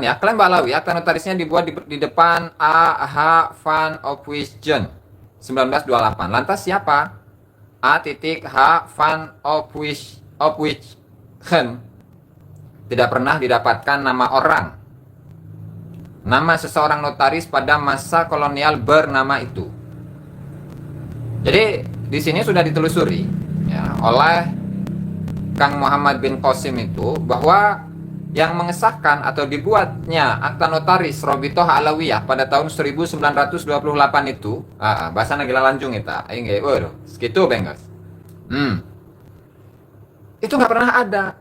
Ya, klaim Balawi, akta notarisnya dibuat di depan A.H. Van Opwisjen 1928. Lantas siapa? A.H. Van Opwisjen tidak pernah didapatkan nama orang, nama seseorang notaris pada masa kolonial bernama itu. Jadi di sini sudah ditelusuri ya, oleh Kang Muhammad bin Qasim itu bahwa yang mengesahkan atau dibuatnya akta notaris Robitoh Alawiyah pada tahun 1928 itu, bahasa Nagila Lanjung itu, segitu bengkas. Itu nggak pernah ada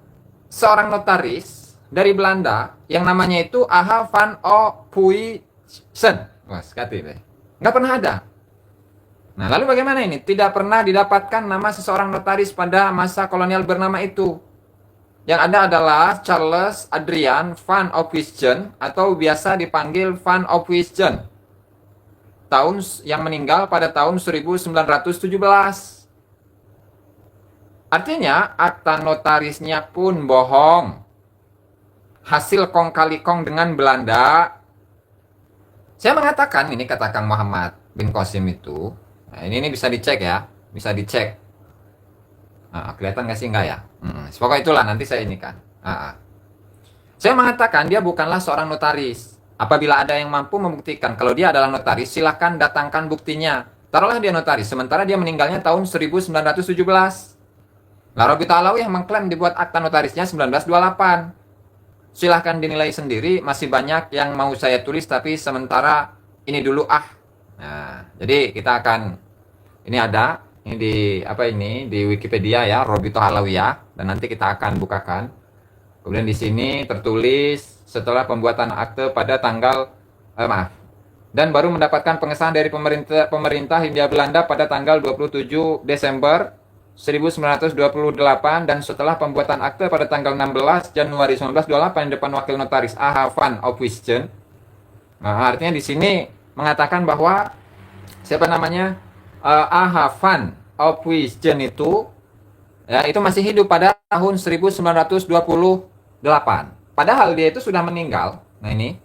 seorang notaris dari Belanda yang namanya itu A.H. Van Opwisjen. Wah, sekali deh. Nggak pernah ada. Nah, lalu bagaimana ini? Tidak pernah didapatkan nama seseorang notaris pada masa kolonial bernama itu. Yang ada adalah Charles Adrian Van Opwisjen atau biasa dipanggil Van Opwisjen. Yang meninggal pada tahun 1917. Artinya, akta notarisnya pun bohong. Hasil kong kali kong dengan Belanda. Saya mengatakan, ini kata Kang Muhammad bin Qasim itu, nah, ini bisa dicek ya, bisa dicek. Kelihatan nggak sih? Enggak ya? Pokoknya itulah, nanti saya ini kan. Saya mengatakan dia bukanlah seorang notaris. Apabila ada yang mampu membuktikan kalau dia adalah notaris, silahkan datangkan buktinya. Taruhlah dia notaris, sementara dia meninggalnya tahun 1917. Robitoh Alawiyah mengklaim dibuat akta notarisnya 1928. Silahkan dinilai sendiri, masih banyak yang mau saya tulis, tapi sementara ini dulu Nah, jadi kita akan, ini ada, ini di Wikipedia ya, Robitoh Alawiyah, dan nanti kita akan bukakan. Kemudian di sini tertulis setelah pembuatan akte pada tanggal, dan baru mendapatkan pengesahan dari pemerintah Hindia Belanda pada tanggal 27 Desember 1928 dan setelah pembuatan akte pada tanggal 16 Januari 1928 di depan wakil notaris A.H. Van Opwisjen. Nah, artinya di sini mengatakan bahwa siapa namanya A.H. Van Opwisjen itu ya, itu masih hidup pada tahun 1928. Padahal dia itu sudah meninggal. Nah, ini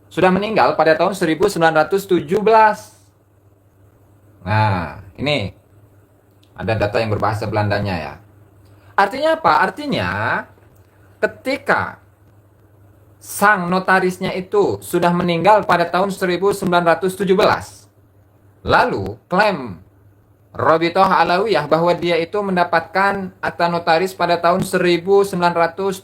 sudah meninggal pada tahun 1917. Nah, ini ada data yang berbahasa Belandanya ya. Artinya apa? Artinya ketika sang notarisnya itu sudah meninggal pada tahun 1917, lalu klaim Robitoh Alawiyah bahwa dia itu mendapatkan akta notaris pada tahun 1928.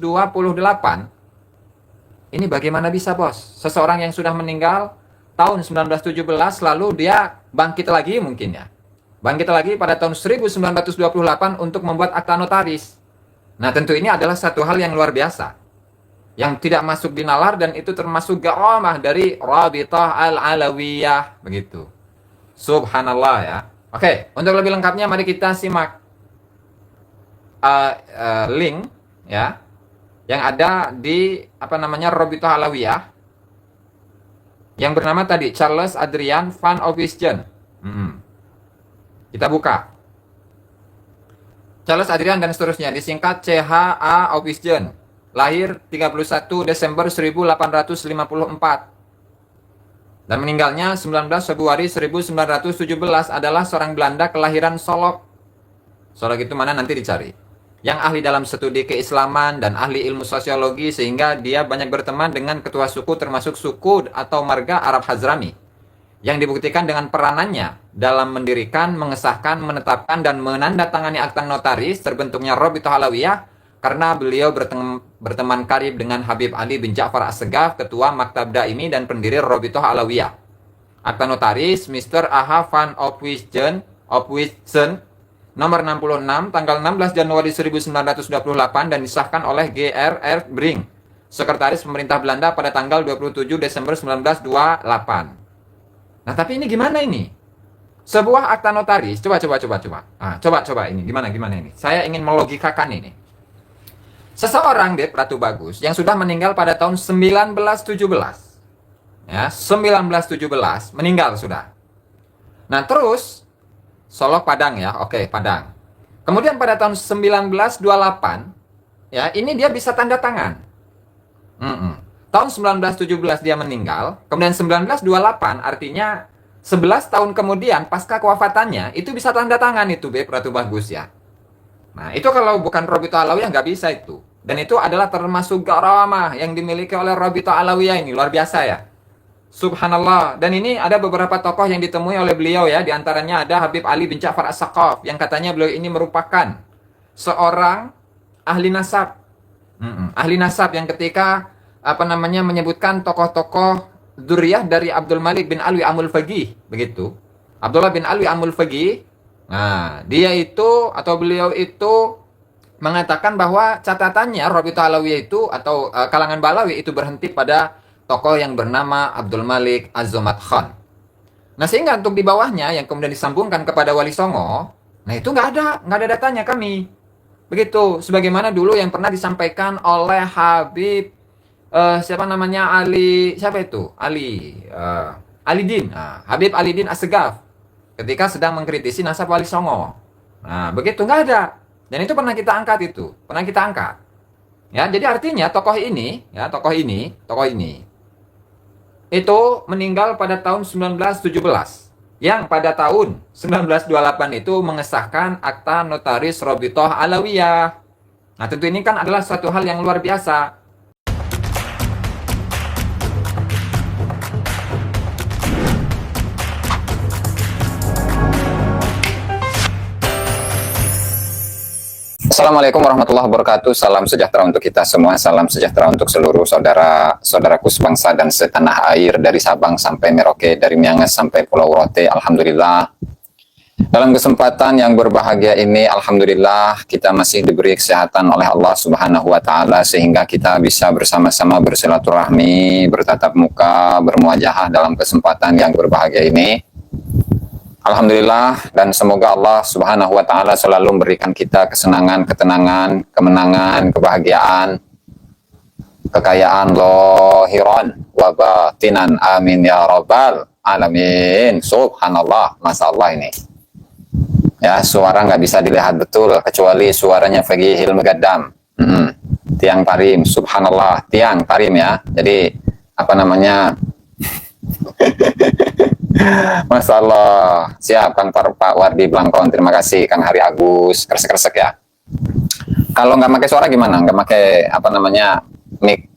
Ini bagaimana bisa, bos? Seseorang yang sudah meninggal tahun 1917 lalu dia bangkit lagi mungkin ya. Bangkit lagi pada tahun 1928 untuk membuat akta notaris. Nah, tentu ini adalah satu hal yang luar biasa. Yang tidak masuk di nalar dan itu termasuk ga'amah dari Robitoh Al-Alawiyah. Begitu. Subhanallah ya. Oke, untuk lebih lengkapnya mari kita simak link ya yang ada di Robitoh Alawiyah yang bernama tadi Charles Adrian Van Opwisjen. Kita buka. Charles Adrian dan seterusnya, disingkat CHA Opwisjen. Lahir 31 Desember 1854. Dan meninggalnya 19 Februari 1917 adalah seorang Belanda kelahiran Solok. Solok itu mana nanti dicari. Yang ahli dalam studi keislaman dan ahli ilmu sosiologi sehingga dia banyak berteman dengan ketua suku termasuk suku atau marga Arab Hazrami. Yang dibuktikan dengan peranannya dalam mendirikan, mengesahkan, menetapkan, dan menandatangani akta notaris terbentuknya Robitoh Alawiyah karena beliau berteman karib dengan Habib Ali bin Ja'far As-Segaf, ketua Maktab Daimi dan pendiri Robitoh Alawiyah. Akta notaris Mr. A.H. Van Opwisjen nomor 66 tanggal 16 Januari 1928 dan disahkan oleh G.R.R. Brink, Sekretaris Pemerintah Belanda pada tanggal 27 Desember 1928. Nah, tapi ini gimana ini? Sebuah akta notaris, coba ini gimana ini? Saya ingin melogikakan ini. Seseorang Ratu Bagus yang sudah meninggal pada tahun 1917. Ya, 1917 meninggal sudah. Nah, terus Solok Padang ya. Oke, Padang. Kemudian pada tahun 1928 ya, ini dia bisa tanda tangan. tahun 1917 dia meninggal, kemudian 1928 artinya 11 tahun kemudian pasca kewafatannya, itu bisa tanda tangan itu, Beb, Ratu Bagus ya. Nah, itu kalau bukan Robito Alawiyah nggak bisa itu. Dan itu adalah termasuk garamah yang dimiliki oleh Robito Alawiyah ini, luar biasa ya. Subhanallah. Dan ini ada beberapa tokoh yang ditemui oleh beliau ya. Di antaranya ada Habib Ali bin Ja'far As-Saqaf, yang katanya beliau ini merupakan seorang ahli nasab. Ahli nasab yang ketika menyebutkan tokoh-tokoh dzurriyyah dari Abdul Malik bin Alwi Amul Faqih, begitu. Abdullah bin Alwi Amul Faqih. Nah, beliau itu mengatakan bahwa catatannya Robito Alawiyah itu atau kalangan Balawi itu berhenti pada tokoh yang bernama Abdul Malik Az-Zomat Khan. Nah, sehingga untuk di bawahnya yang kemudian disambungkan kepada Wali Songo, nah itu nggak ada datanya kami. Begitu, sebagaimana dulu yang pernah disampaikan oleh Habib Ali Din. Nah, Habib Ali Din As-Segaf ketika sedang mengkritisi nasab Wali Songo. Nah, begitu nggak ada. Dan itu pernah kita angkat itu, Ya, jadi artinya tokoh ini itu meninggal pada tahun 1917. Yang pada tahun 1928 itu mengesahkan Akta Notaris Robitoh Alawiyah. Nah, tentu ini kan adalah suatu hal yang luar biasa. Assalamualaikum warahmatullahi wabarakatuh. Salam sejahtera untuk kita semua. Salam sejahtera untuk seluruh saudara-saudaraku sebangsa dan setanah air, dari Sabang sampai Merauke, dari Miangas sampai Pulau Rote. Alhamdulillah. Dalam kesempatan yang berbahagia ini, alhamdulillah kita masih diberi kesehatan oleh Allah Subhanahu wa taala sehingga kita bisa bersama-sama bersilaturahmi, bertatap muka, bermuajahah dalam kesempatan yang berbahagia ini. Alhamdulillah, dan semoga Allah Subhanahu wa taala selalu memberikan kita kesenangan, ketenangan, kemenangan, kebahagiaan, kekayaan zahiran wa batinan. Amin ya rabbal alamin. Subhanallah, masyaallah ini. Ya, suara nggak bisa dilihat betul kecuali suaranya Faqihil Muqaddam. Tiang Tarim, subhanallah, tiang Tarim ya. Jadi Masalah. Siap Kang Pak Wardi Blangkon, terima kasih. Kang Hari Agus, kresek-kresek ya. Kalau nggak pakai suara gimana? Nggak pakai mic?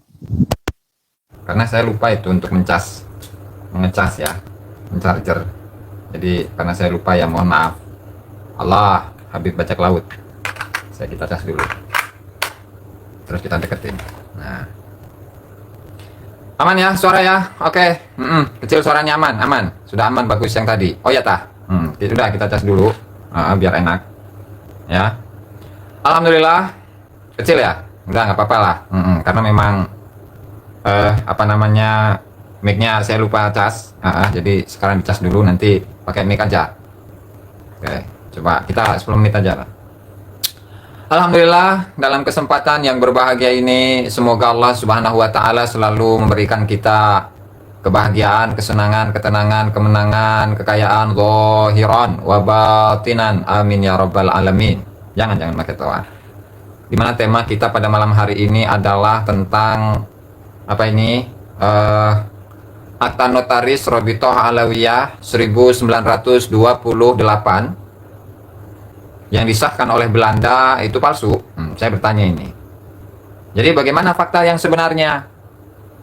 Karena saya lupa itu untuk mengecas ya, mencarger. Jadi karena saya lupa ya, mohon maaf. Allah, Habib Bajak Laut. Kita cas dulu. Terus kita deketin. Nah. Aman ya suara ya, oke. Kecil suaranya aman. Sudah aman, bagus yang tadi. Oh ya tah, sudah kita cas dulu, biar enak. Ya, alhamdulillah kecil ya, nggak apa-apa lah. Karena memang mic-nya saya lupa cas. Jadi sekarang dicas dulu, nanti pakai mic aja. Oke, coba kita 10 menit aja lah. Alhamdulillah, dalam kesempatan yang berbahagia ini, semoga Allah Subhanahu wa taala selalu memberikan kita kebahagiaan, kesenangan, ketenangan, kemenangan, kekayaan zahiran wa batinan. Amin ya rabbal alamin. Jangan pakai tawa. Dimana tema kita pada malam hari ini adalah tentang Akta Notaris Robitoh Alawiyah 1928 yang disahkan oleh Belanda itu palsu. Saya bertanya ini. Jadi bagaimana fakta yang sebenarnya?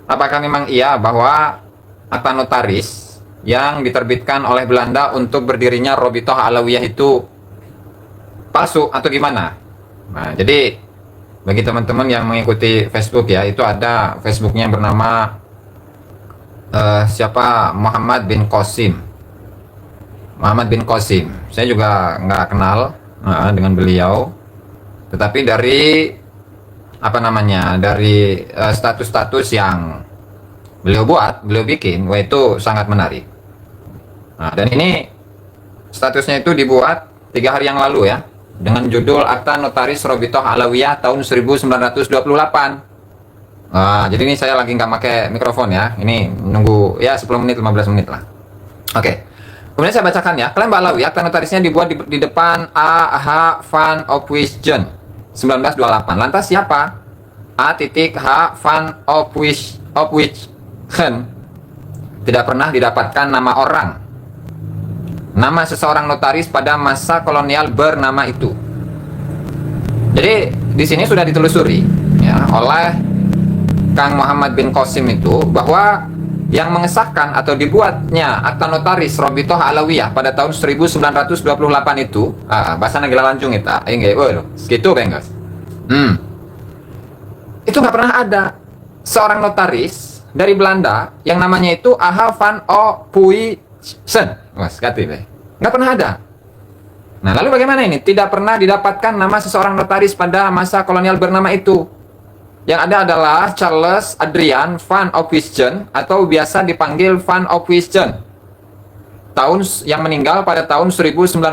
Apakah memang iya bahwa akta notaris yang diterbitkan oleh Belanda untuk berdirinya Robitoh Alawiyah itu palsu atau gimana? Nah, jadi bagi teman-teman yang mengikuti Facebook ya, itu ada Facebooknya yang bernama Muhammad bin Qasim. Saya juga nggak kenal dengan beliau, tetapi dari dari status-status yang beliau bikin, wah itu sangat menarik. Nah, dan ini statusnya itu dibuat 3 hari yang lalu ya, dengan judul Akta Notaris Robitoh Alawiyah tahun 1928. Nah, jadi ini saya lagi nggak pakai mikrofon ya, ini nunggu ya 10 menit 15 menit lah. Oke. Kemudian saya bacakan ya, klaim Balawi, akta notarisnya dibuat di depan A.H. van Opwisjen 1928. Lantas siapa A.H. van of which tidak pernah didapatkan nama orang, nama seseorang notaris pada masa kolonial bernama itu. Jadi di sini sudah ditelusuri ya oleh Kang Muhammad bin Qasim itu bahwa yang mengesahkan atau dibuatnya akta notaris Robitoh Alawiyah pada tahun 1928 itu bahasa negara lancung itu segitu bengkas. Itu nggak pernah ada seorang notaris dari Belanda yang namanya itu Aha van Ophuijsen. Mas kati nggak pernah ada. Nah lalu bagaimana ini? Tidak pernah didapatkan nama seseorang notaris pada masa kolonial bernama itu. Yang ada adalah Charles Adrian van Ophuijsen atau biasa dipanggil van Ophuijsen, yang meninggal pada tahun 1917.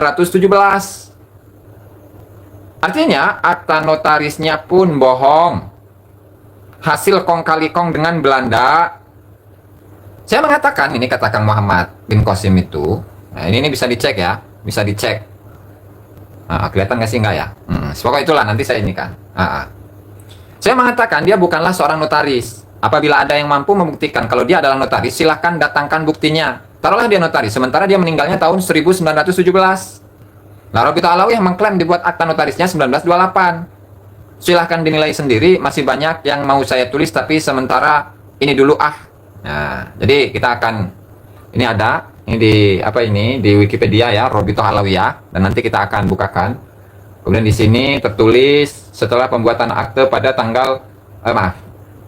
Artinya akta notarisnya pun bohong, hasil kong kali kong dengan Belanda. Saya mengatakan, ini kata Kang Muhammad bin Qasim itu, nah ini bisa dicek ya, bisa dicek. Kelihatan nggak sih nggak ya? Pokoknya itulah nanti saya ini kan. Saya mengatakan dia bukanlah seorang notaris. Apabila ada yang mampu membuktikan kalau dia adalah notaris, silahkan datangkan buktinya. Taruhlah dia notaris, sementara dia meninggalnya tahun 1917. Nah, Robitoh Alawiyah mengklaim dibuat akta notarisnya 1928. Silahkan dinilai sendiri, masih banyak yang mau saya tulis, tapi sementara ini dulu Nah, jadi kita akan, ini ada, ini di Wikipedia ya, Robitoh Alawiyah, dan nanti kita akan bukakan. Kemudian di sini tertulis setelah pembuatan akte pada tanggal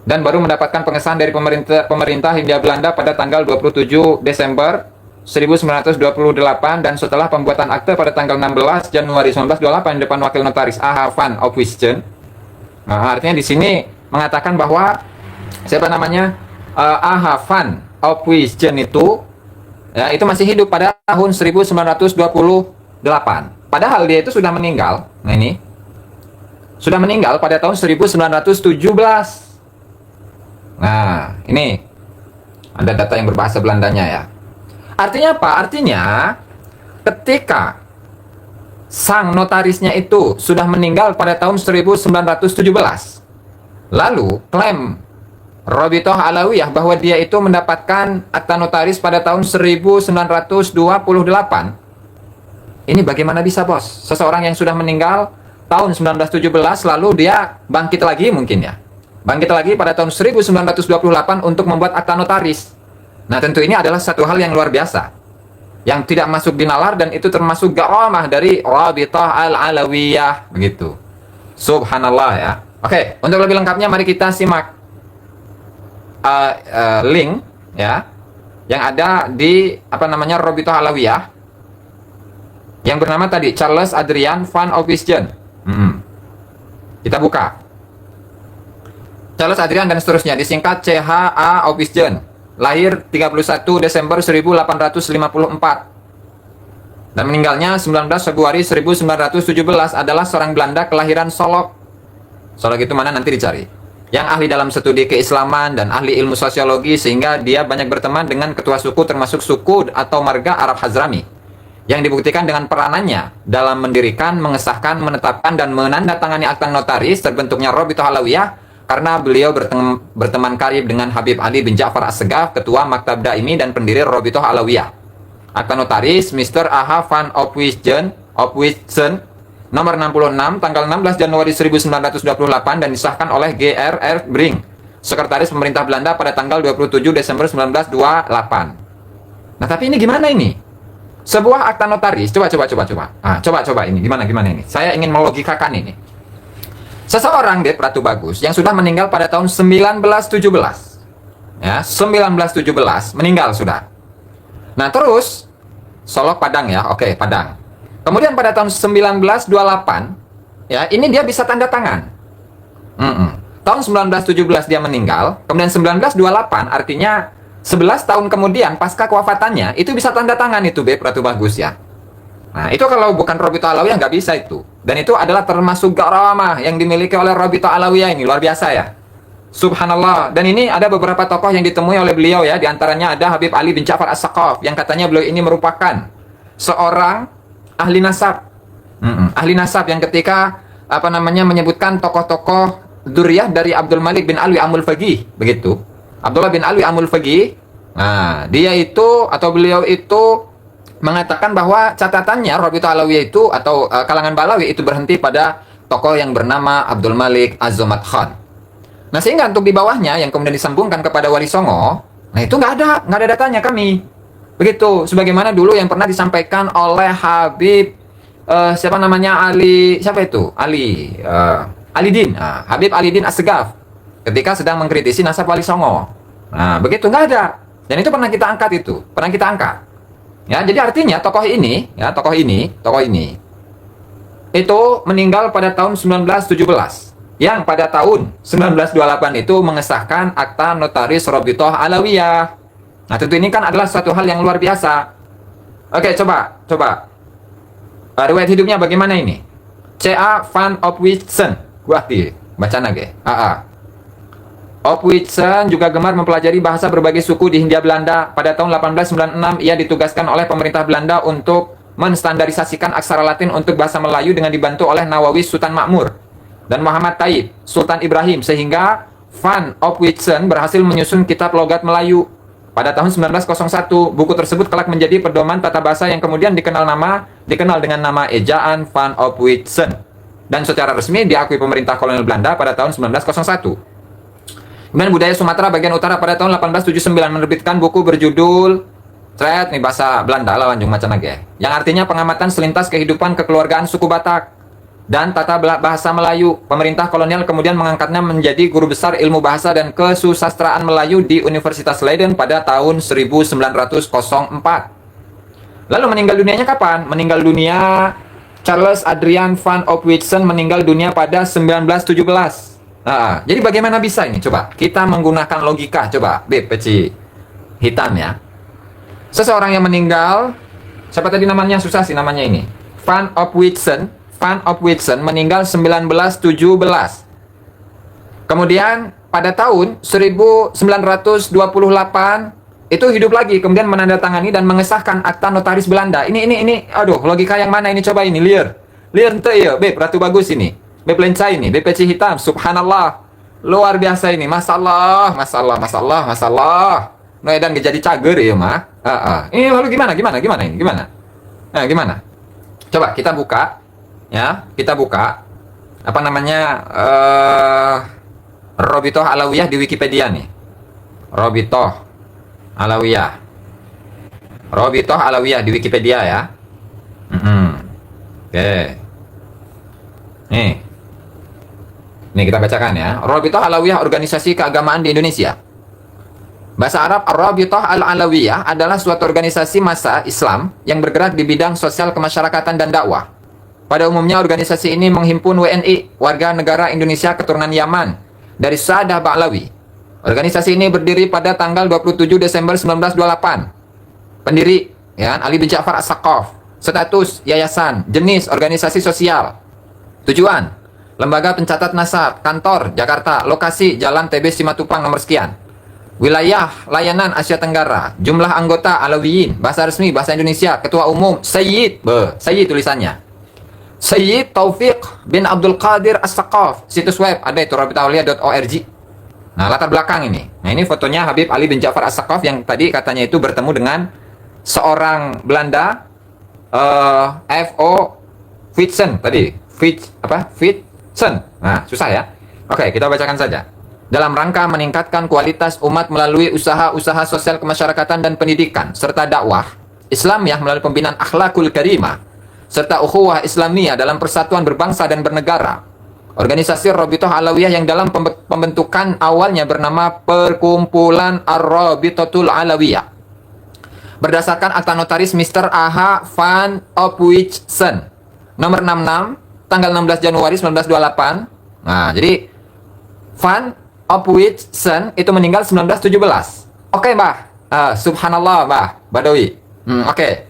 dan baru mendapatkan pengesahan dari pemerintah Hindia Belanda pada tanggal 27 Desember 1928 dan setelah pembuatan akte pada tanggal 16 Januari 1928 di depan wakil notaris Aha van Ophuijsen. Artinya di sini mengatakan bahwa siapa namanya Aha van Ophuijsen itu ya, itu masih hidup pada tahun 1928. Padahal dia itu sudah meninggal. Nah ini sudah meninggal pada tahun 1917. Nah ini ada data yang berbahasa Belandanya ya. Artinya apa? Artinya ketika sang notarisnya itu sudah meninggal pada tahun 1917, lalu klaim Robitoh Alawiyah bahwa dia itu mendapatkan akta notaris pada tahun 1928. Ini bagaimana bisa, bos? Seseorang yang sudah meninggal tahun 1917 lalu dia bangkit lagi mungkin ya. Bangkit lagi pada tahun 1928 untuk membuat akta notaris. Nah, tentu ini adalah satu hal yang luar biasa. Yang tidak masuk di nalar dan itu termasuk garamah dari Robitoh Alawiyah begitu. Subhanallah ya. Oke, untuk lebih lengkapnya mari kita simak link ya yang ada di Robitoh Alawiyah yang bernama tadi Charles Adrian van Ophuijsen. Kita buka Charles Adrian dan seterusnya, disingkat CHA Ophuijsen, lahir 31 Desember 1854 dan meninggalnya 19 Februari 1917, adalah seorang Belanda kelahiran Solok. Solok itu mana nanti dicari. Yang ahli dalam studi keislaman dan ahli ilmu sosiologi, sehingga dia banyak berteman dengan ketua suku termasuk suku atau marga Arab Hazrami, yang dibuktikan dengan peranannya dalam mendirikan, mengesahkan, menetapkan, dan menandatangani akta notaris terbentuknya Robitoh Alawiyah, karena beliau berteman karib dengan Habib Ali bin Ja'far As-Segaf, ketua Maktab Daimi dan pendiri Robitoh Alawiyah. Akta notaris Mr. Aha van Ophuijsen nomor 66 tanggal 16 Januari 1928 dan disahkan oleh G.R.R. Brink, sekretaris pemerintah Belanda pada tanggal 27 Desember 1928. Nah, tapi ini gimana ini? Sebuah akta notaris, coba ini gimana ini. Saya ingin melogikakan ini. Seseorang Pratu Bagus yang sudah meninggal pada tahun 1917. Ya, 1917 meninggal sudah. Nah, terus Solok Padang ya. Oke, Padang. Kemudian pada tahun 1928 ya, ini dia bisa tanda tangan. Tahun 1917 dia meninggal, kemudian 1928 artinya 11 tahun kemudian pasca kewafatannya itu bisa tanda tangan itu Pratu Bagus ya. Nah, itu kalau bukan Robitoh Alawiyah nggak bisa itu. Dan itu adalah termasuk garamah yang dimiliki oleh Robitoh Alawiyah ini, luar biasa ya. Subhanallah. Dan ini ada beberapa tokoh yang ditemui oleh beliau ya. Di antaranya ada Habib Ali bin Ja'far As-Segaf yang katanya beliau ini merupakan seorang ahli nasab. Ahli nasab yang ketika menyebutkan tokoh-tokoh dzurriyyah dari Abdul Malik bin Alwi Amul Faqih begitu. Abdullah bin Alwi Amul-Faqih. Nah, dia itu atau beliau itu mengatakan bahwa catatannya Rabithah Alawiyah itu atau kalangan Balawi itu berhenti pada tokoh yang bernama Abdul Malik Az-Zomad Khan. Nah, sehingga untuk di bawahnya yang kemudian disambungkan kepada Wali Songo, nah itu nggak ada datanya kami. Begitu, sebagaimana dulu yang pernah disampaikan oleh Habib siapa namanya siapa itu? Alidin, Habib Alidin Assegaf ketika sedang mengkritisi nasab Wali Songo. Nah, begitu nggak ada. Dan itu pernah kita angkat Ya, jadi artinya tokoh ini itu meninggal pada tahun 1917. Yang pada tahun 1928 itu mengesahkan Akta Notaris Rabithah Alawiyah. Nah, tentu ini kan adalah suatu hal yang luar biasa. Oke, coba. Riwayat hidupnya bagaimana ini? C.A. van Opwitsen. Wah, baca nage. Opwitsen juga gemar mempelajari bahasa berbagai suku di Hindia Belanda. Pada tahun 1896, ia ditugaskan oleh pemerintah Belanda untuk menstandarisasikan aksara Latin untuk bahasa Melayu dengan dibantu oleh Nawawi Sultan Makmur dan Muhammad Taib Sultan Ibrahim, sehingga Van Opwitsen berhasil menyusun kitab logat Melayu. Pada tahun 1901, buku tersebut kelak menjadi pedoman tata bahasa yang kemudian dikenal dengan nama ejaan Van Opwitsen dan secara resmi diakui pemerintah kolonial Belanda pada tahun 1901. Kemudian Budaya Sumatera bagian utara pada tahun 1879 menerbitkan buku berjudul nih bahasa Belanda lawan Jung Macanage, yang artinya pengamatan selintas kehidupan kekeluargaan suku Batak dan tata bahasa Melayu. Pemerintah kolonial kemudian mengangkatnya menjadi guru besar ilmu bahasa dan kesusastraan Melayu di Universitas Leiden pada tahun 1904. Lalu meninggal dunianya kapan? Meninggal dunia Charles Adrian van Opwitsen meninggal dunia pada 1917. Nah, jadi bagaimana bisa ini? Coba kita menggunakan logika. Coba, peci hitam ya. Seseorang yang meninggal, siapa tadi namanya? Susah sih namanya ini. Van Opwitsen meninggal 1917. Kemudian pada tahun 1928 itu hidup lagi, kemudian menandatangani dan mengesahkan Akta Notaris Belanda. Ini aduh, logika yang mana ini? Coba ini, liar ente ya, Ratu bagus ini. Lencai ini, peci hitam, subhanallah. Luar biasa ini, masalah. No edan jadi cager ya, mah. Ini lalu gimana ini? Nah, gimana? Coba kita buka ya, apa namanya? Rabithah Alawiyah di Wikipedia nih. Rabithah Alawiyah di Wikipedia ya. Oke. Nih kita bacakan ya. Rabithah Alawiyah, organisasi keagamaan di Indonesia. Bahasa Arab Rabithah Al-Alawiyah adalah suatu organisasi massa Islam yang bergerak di bidang sosial kemasyarakatan dan dakwah. Pada umumnya organisasi ini menghimpun WNI, warga negara Indonesia keturunan Yaman, dari Sadah Ba'lawi. Organisasi ini berdiri pada tanggal 27 Desember 1928. Pendiri ya, Ali bin Ja'far As-Saqaf. Status yayasan, jenis organisasi sosial. Tujuan lembaga pencatat nasab, kantor Jakarta, lokasi Jalan TB Simatupang nomor sekian. Wilayah layanan Asia Tenggara, jumlah anggota Alawiyin, bahasa resmi bahasa Indonesia, ketua umum Sayyid tulisannya Sayyid Taufik bin Abdul Qadir As-Saqaf. Situs web ada itu rabithahawaliyah.org. Nah, latar belakang ini. Nah, ini fotonya Habib Ali bin Ja'far As-Saqaf yang tadi katanya itu bertemu dengan seorang Belanda, F.O. Vitsen tadi. Vitsen. Nah, susah ya. Oke, kita bacakan saja. Dalam rangka meningkatkan kualitas umat melalui usaha-usaha sosial kemasyarakatan dan pendidikan, serta dakwah Islamiyah melalui pembinaan akhlakul karimah, serta ukhuwah Islamiyah dalam persatuan berbangsa dan bernegara. Organisasi Rabithah Alawiyah yang dalam pembentukan awalnya bernama Perkumpulan Ar-Rabithatul Alawiyah, berdasarkan akta notaris Mr. A.H. van Opwitsen nomor 66 tanggal 16 Januari 1928. Nah, jadi Van Opwitsen itu meninggal 1917. Oke, Mbah. Subhanallah, Mbah Badawi. Oke.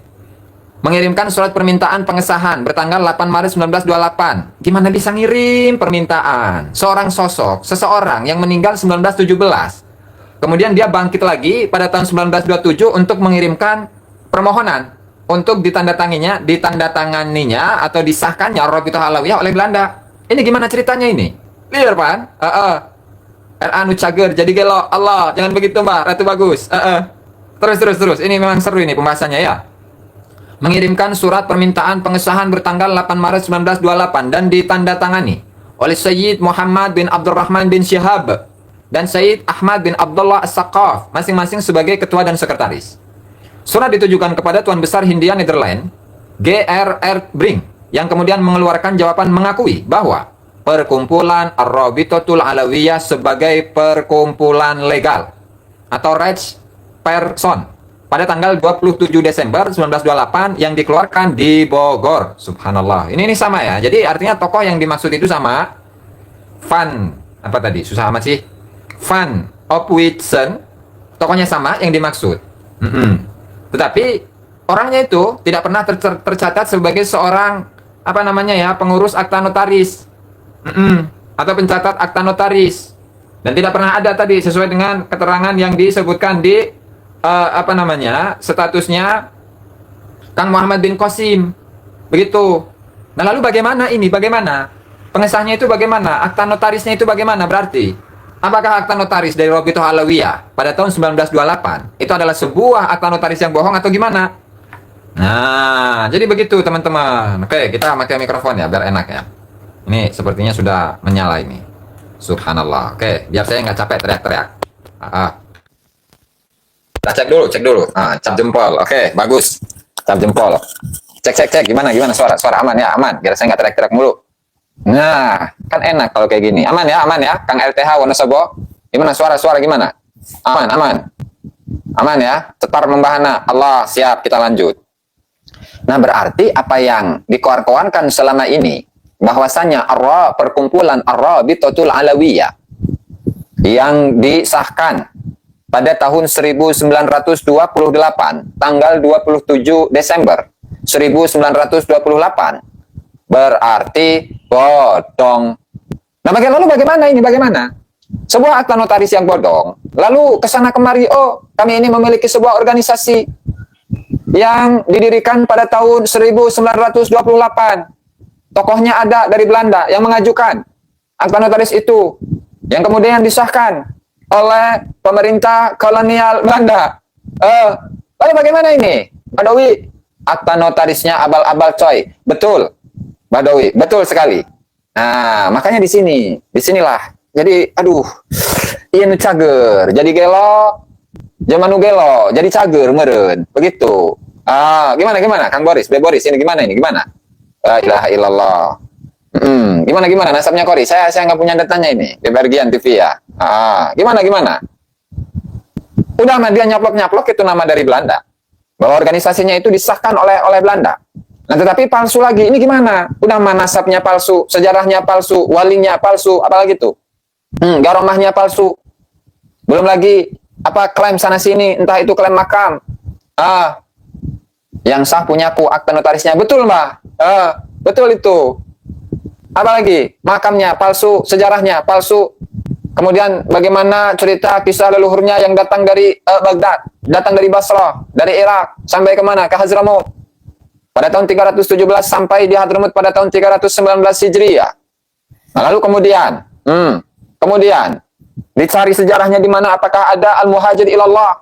Mengirimkan surat permintaan pengesahan bertanggal 8 Maret 1928. Gimana bisa ngirim permintaan? Seseorang yang meninggal 1917. Kemudian dia bangkit lagi pada tahun 1927 untuk mengirimkan permohonan untuk ditandatanganinya atau disahkannya Rabithah Alawiyah oleh Belanda. Ini gimana ceritanya ini? Clear, Pan? RA nu cager jadi gelo. Allah, jangan begitu Mbak Ratu Bagus. Terus. Ini memang seru ini pembahasannya ya. Mengirimkan surat permintaan pengesahan bertanggal 8 Maret 1928 dan ditandatangani oleh Sayyid Muhammad bin Abdurrahman bin Syihab dan Sayyid Ahmad bin Abdullah As-Saqaf, masing-masing sebagai ketua dan sekretaris. Surat ditujukan kepada Tuan Besar Hindia Nederland, G.R.R. Brink, yang kemudian mengeluarkan jawaban mengakui bahwa perkumpulan Ar-Rabitatul Alawiyah sebagai perkumpulan legal atau rights person pada tanggal 27 Desember 1928 yang dikeluarkan di Bogor. Subhanallah. Ini sama ya. Jadi artinya tokoh yang dimaksud itu sama. Van, apa tadi? Susah amat sih. Van Opwitsen, tokohnya sama yang dimaksud. Tetapi orangnya itu tidak pernah tercatat sebagai seorang pengurus akta notaris. Atau pencatat akta notaris, dan tidak pernah ada tadi sesuai dengan keterangan yang disebutkan di statusnya Kang Muhammad bin Qasim begitu. Nah lalu bagaimana ini, bagaimana pengesahnya itu, bagaimana akta notarisnya itu, bagaimana berarti apakah akta notaris dari Rabithah Alawiyah pada tahun 1928 itu adalah sebuah akta notaris yang bohong atau gimana? Nah jadi begitu teman-teman. Oke, kita pakai mikrofon ya biar enak ya. Ini sepertinya sudah menyala ini. Subhanallah. Oke, biar saya nggak capek teriak-teriak. Kita cek dulu. Cap jempol. Oke, bagus. Cap jempol. Cek. Gimana suara aman ya, aman. Biar saya nggak teriak-teriak mulu. Nah, kan enak kalau kayak gini. Aman ya. Kang LTH Wonosobo. Gimana suara gimana? Aman ya. Cetar membahana. Allah, siap, kita lanjut. Nah, berarti apa yang dikoar-koarkan selama ini, bahwasanya perkumpulan Ar-Rabitatul Alawiyah yang disahkan pada tahun 1928 tanggal 27 Desember 1928 berarti bodong. Nah bagaimana ini? Sebuah akta notaris yang bodong, lalu kesana kemari, kami ini memiliki sebuah organisasi yang didirikan pada tahun 1928. Tokohnya ada dari Belanda yang mengajukan akta notaris itu, yang kemudian disahkan oleh pemerintah kolonial Belanda. Lalu bagaimana ini, Badawi? Akta notarisnya abal-abal coy. Betul, Badawi, betul sekali. Nah, makanya disinilah. Jadi, ieu cager, jadi gelo, zaman gelo, jadi cager meureun. Begitu. Gimana, Kang Boris? Boris, ini gimana? La ilaha illallah. Gimana nasabnya Kori? Saya nggak punya datanya ini di bagian TV ya. Gimana? Udah mah dia nyaplok itu nama dari Belanda. Bahwa organisasinya itu disahkan oleh Belanda. Nah, tetapi palsu lagi. Ini gimana? Udah mah nasabnya palsu, sejarahnya palsu, walinya palsu, apalagi tuh? Garomahnya palsu. Belum lagi klaim sana sini, entah itu klaim makam. Yang sah punyaku, akta notarisnya betul, Mbak. Betul itu. Apalagi makamnya palsu, sejarahnya palsu. Kemudian bagaimana cerita kisah leluhurnya yang datang dari Baghdad, datang dari Basrah, dari Irak sampai kemana? Ke Hadramut. Pada tahun 317 sampai di Hadramut pada tahun 319 Hijriah. Nah, lalu kemudian dicari sejarahnya di mana, apakah ada Al-Muhajir ilallah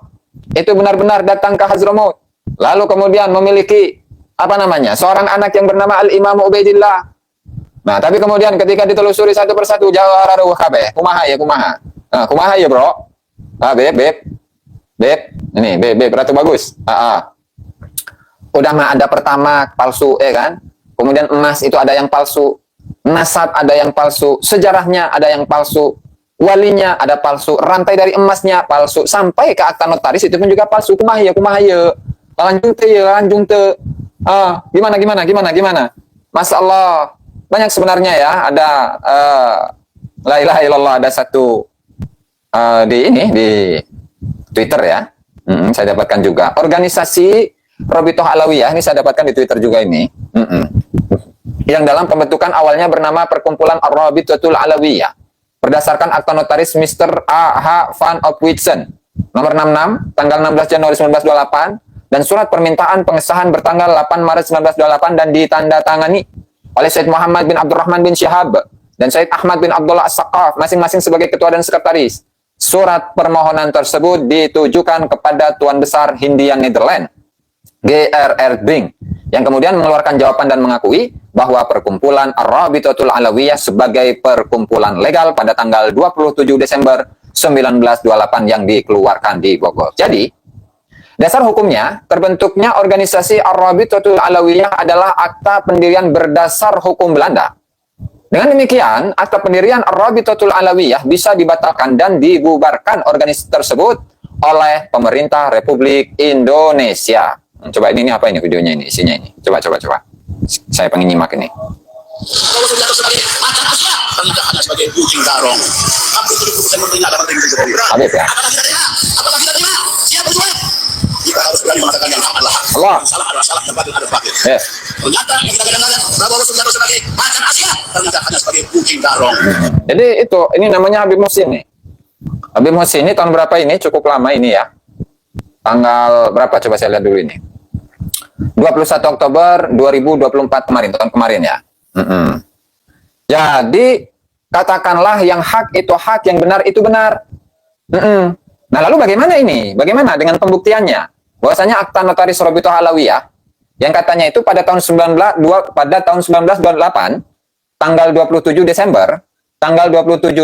itu benar-benar datang ke Hadramut. Lalu kemudian memiliki seorang anak yang bernama Al-Imam Ubaidillah. Nah, tapi kemudian ketika ditelusuri satu persatu, jawararuh kabeh. Kumaha ya, bro? Beb. Ini, beb, Ratu Bagus. Udah mah ada pertama palsu, kan? Kemudian emas itu ada yang palsu. Nasab ada yang palsu. Sejarahnya ada yang palsu. Walinya ada palsu. Rantai dari emasnya palsu. Sampai ke akta notaris itu pun juga palsu. Kumaha ya. Lanjung te. Gimana? Masya Allah, banyak sebenarnya ya. Ada la ilaha illallah, ada satu di Twitter ya. Saya dapatkan juga. Organisasi Rabithah Alawiyah ini saya dapatkan di Twitter juga ini. Yang dalam pembentukan awalnya bernama Perkumpulan Ar-Rabitatul Alawiyah. Berdasarkan akta notaris Mr. A.H. Van Opwitsen nomor 66 tanggal 16 Januari 1928 dan surat permintaan pengesahan bertanggal 8 Maret 1928 dan ditandatangani oleh Said Muhammad bin Abdurrahman bin Syihab dan Syed Ahmad bin Abdullah As-Saqaf, masing-masing sebagai ketua dan sekretaris. Surat permohonan tersebut ditujukan kepada Tuan Besar Hindia Nederland, GRR Ding, yang kemudian mengeluarkan jawaban dan mengakui bahwa perkumpulan Ar-Rabitatul Alawiyah sebagai perkumpulan legal pada tanggal 27 Desember 1928 yang dikeluarkan di Bogor. Jadi, dasar hukumnya, terbentuknya organisasi Ar-Rabitatul Alawiyah adalah akta pendirian berdasar hukum Belanda. Dengan demikian, akta pendirian Ar-Rabitatul Alawiyah bisa dibatalkan dan dibubarkan organisasi tersebut oleh pemerintah Republik Indonesia. Coba ini apa ini videonya ini, isinya ini. Coba. Saya pengen nyimak ini. Habib ya. Allah. Yes. Jadi itu, ini namanya Habib Muhsin nih. Habib Muhsin ini tahun berapa ini? Cukup lama ini ya. Tanggal berapa? Coba saya lihat dulu ini. 21 Oktober 2024 kemarin, tahun kemarin ya. Jadi, katakanlah yang hak itu hak, yang benar itu benar. Nah, lalu bagaimana ini? Bagaimana dengan pembuktiannya? Bahwasanya akta notaris Rabithah Alawiyah yang katanya itu pada tahun 1928 tanggal 27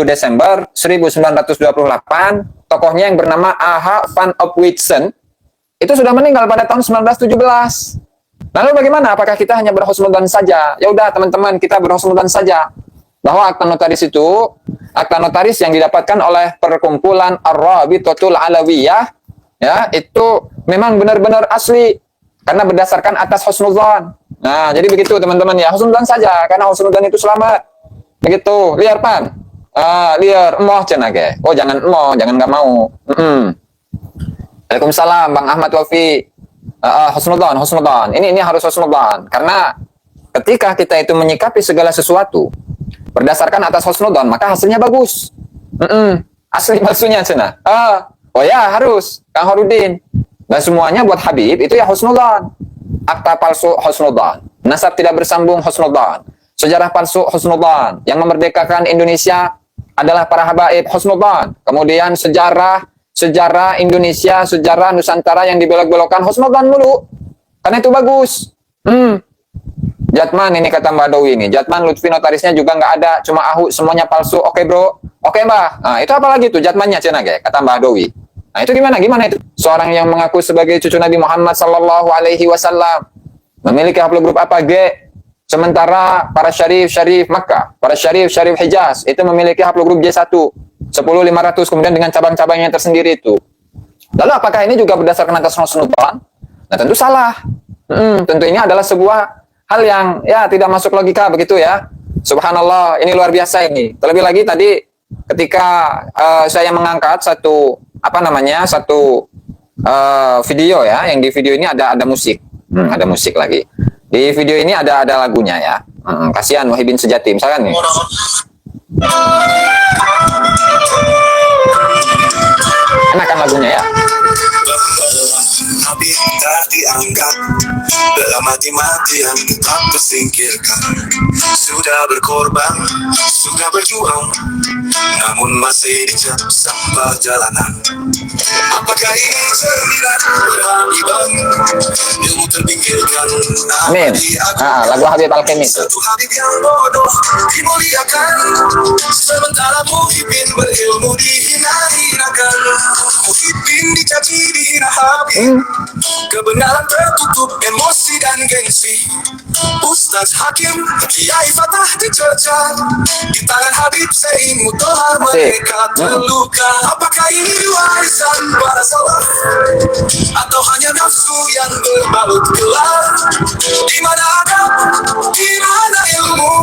Desember 1928 tokohnya yang bernama A.H. van Opwitsen itu sudah meninggal pada tahun 1917. Lalu bagaimana? Apakah kita hanya berhusnudzon saja? Ya udah teman-teman, kita berhusnudzon saja bahwa akta notaris itu akta notaris yang didapatkan oleh perkumpulan Ar-Rabitatul Alawiyah ya, itu memang benar-benar asli karena berdasarkan atas husnudzon. Nah, jadi begitu teman-teman ya, husnudzon saja karena husnudzon itu selamat. Begitu, liar pan. Liar emoh cenage. Oh, jangan emoh, jangan nggak mau. Waalaikumsalam Bang Ahmad Wafi. Husnudzon. Ini harus husnudzon karena ketika kita itu menyikapi segala sesuatu berdasarkan atas husnudzon, maka hasilnya bagus. Asli palsunya cenah. Oh ya, harus Kang Horudin. Dan semuanya buat Habib itu ya husnudzon. Akta palsu husnudzon. Nasab tidak bersambung husnudzon. Sejarah palsu husnudzon. Yang memerdekakan Indonesia adalah para habaib husnudzon. Kemudian sejarah Indonesia, sejarah Nusantara yang dibelok-belokkan husnudzon mulu. Karena itu bagus. Jatman ini kata Mbak Dowi ini. Jatman Lutfi notarisnya juga nggak ada, cuma Ahu semuanya palsu. Oke bro, oke Mbak. Nah itu apa lagi tuh Jatmannya cina kata Mbak Dowi. Nah itu gimana itu? Seorang yang mengaku sebagai cucu Nabi Muhammad Sallallahu Alaihi Wasallam memiliki haplogrup apa G? Sementara para syarif Makkah, para syarif Hijaz itu memiliki haplogrup J1 10.500 kemudian dengan cabang-cabangnya tersendiri itu. Lalu apakah ini juga berdasarkan atas husnudzon? Nah tentu salah. Tentu ini adalah sebuah hal yang ya tidak masuk logika begitu ya. Subhanallah, ini luar biasa ini. Terlebih lagi tadi ketika saya mengangkat satu video ya, yang di video ini ada musik. Ada musik lagi. Di video ini ada lagunya ya. Kasihan Muhyiddin Sejati misalkan nih. Enak kan lagunya ya? Habib tak dianggap, dalam mati-matian tak tersingkirkan. Sudah berkorban, sudah berjuang, namun masih dicap sampah jalanan. Apakah ini cerminan berhabiban, ilmu terpinggirkan? Amin. Lagu Habib Al-Kemi itu. Satu Habib yang bodoh dimuliakan, sementara Muhyiddin berilmu dihina-hinakan. Muhyiddin dicaci dihina Habib, kebenaran tertutup emosi dan gengsi. Ustaz Hakim, Kiai Fatah dicerca, di tangan Habib Zain Mutoha mereka terluka. Apakah ini warisan para salaf atau hanya nafsu yang berbalut gelap? Di mana adab, di mana ilmu?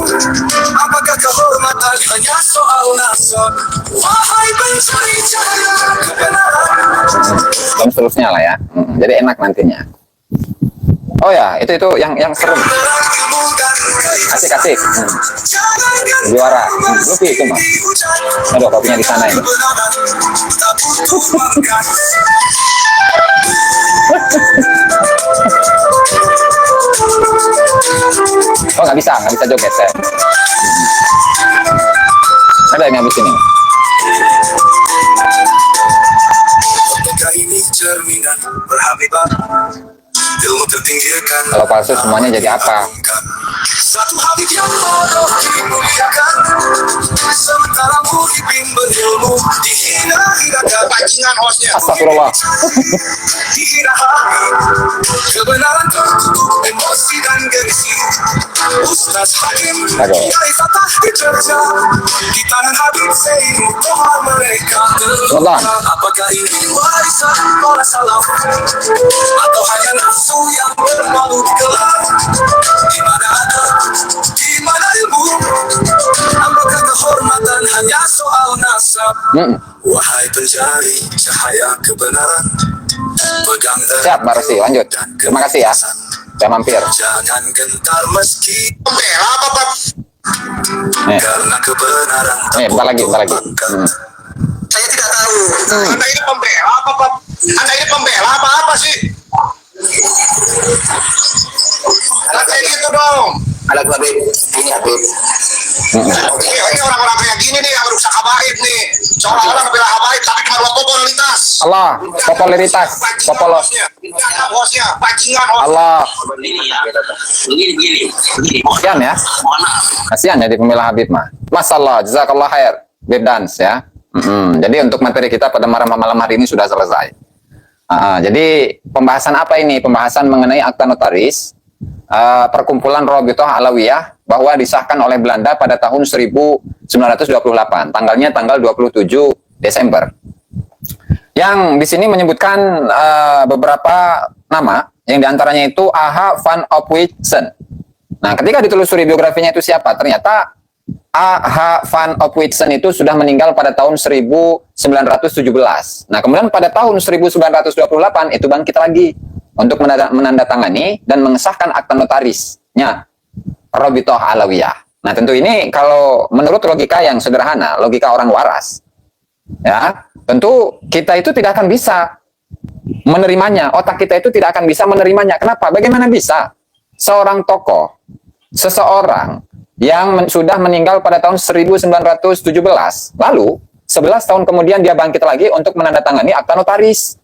Apakah kehormatan hanya soal nasab? Wahai pencari cahaya kebenaran. Dan seterusnya lah ya. Jadi enak nantinya. Oh ya, itu yang serem. Asik. Juara. Lupi itu mah. Aduh, kopinya di sana ini. Oh nggak bisa joget saya. Ada ini habis ini. Apakah ini cerminan berhabibat? Ilmu tertinggikan. Kalau palsu semuanya jadi apa? Satu Habib yang bodoh dimuliakan, sementara muhibin berilmu dihina-hinakan. Bajingan hostnya. Astagfirullah. Dihina Habib, kebenaran tertutup emosi dan gengsi. Ustaz Hakim, kiai fatah dicerca, di tangan Habib Zain Muhammad mereka. Ramadan. Apakah ini warisan para salaf atau hanya nafsu yang bermalu gelap? Di mana ada, di mana ilmu? Apakah kehormatan hanya soal nasab? Wahai pencari cahaya kebenaran, pegang Siap, Mbak Rosi, lanjut. Terima kasih ya. Saya mampir. Jangan gentar meski pembela apa Pak? Nih. Karena kebenaran tak Nih, bentar lagi. Saya tidak tahu. Anda ini pembela apa Pak? Anda ini pembela apa sih? Kayak gitu dong. Ada Habib, ini Habib. Ini orang-orang kayak gini nih yang merusak habaib nih. Seolah-olah membela habaib tapi cuma buat popularitas. Allah, popularitas, Bosnya, bajingan hos. Allah. Begini. Kasihan ya. Kasihan ya di pembela Habib mah. Masalah, jazakallah khair. Bedans ya. Jadi untuk materi kita pada malam hari ini sudah selesai. Jadi pembahasan apa ini? Pembahasan mengenai akta notaris perkumpulan Rabithah Alawiyah bahwa disahkan oleh Belanda pada tahun 1928. Tanggalnya tanggal 27 Desember. Yang di sini menyebutkan beberapa nama, yang diantaranya itu A.H. van Opwitsen. Nah, ketika ditelusuri biografinya itu siapa? Ternyata A.H. van Opwitsen itu sudah meninggal pada tahun 1917. Nah, kemudian pada tahun 1928 itu bangkit lagi untuk menandatangani dan mengesahkan akta notarisnya Rabithah Alawiyah. Nah, tentu ini kalau menurut logika yang sederhana, logika orang waras, ya, tentu kita itu tidak akan bisa menerimanya. Otak kita itu tidak akan bisa menerimanya. Kenapa? Bagaimana bisa seorang tokoh, seseorang yang sudah meninggal pada tahun 1917, lalu 11 tahun kemudian dia bangkit lagi untuk menandatangani akta notaris.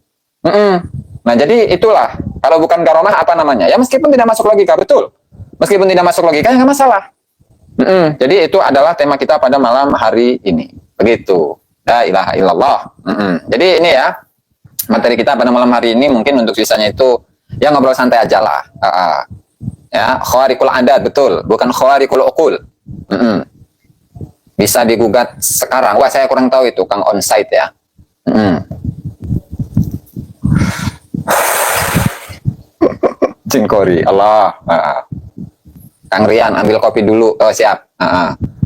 Nah, jadi itulah, kalau bukan karomah apa namanya? Ya meskipun tidak masuk logika, betul. Meskipun tidak masuk logika, ya nggak masalah. Jadi itu adalah tema kita pada malam hari ini. Begitu. La ilaha illallah. Jadi ini ya, materi kita pada malam hari ini mungkin untuk sisanya itu, ya ngobrol santai aja lah. Ya, khawarikul adat, betul. Bukan khawarikul uqul. Bisa digugat sekarang. Wah, saya kurang tahu itu, Kang onsite ya. Cinkori, Allah. Kang Rian, ambil kopi dulu. Oh, siap.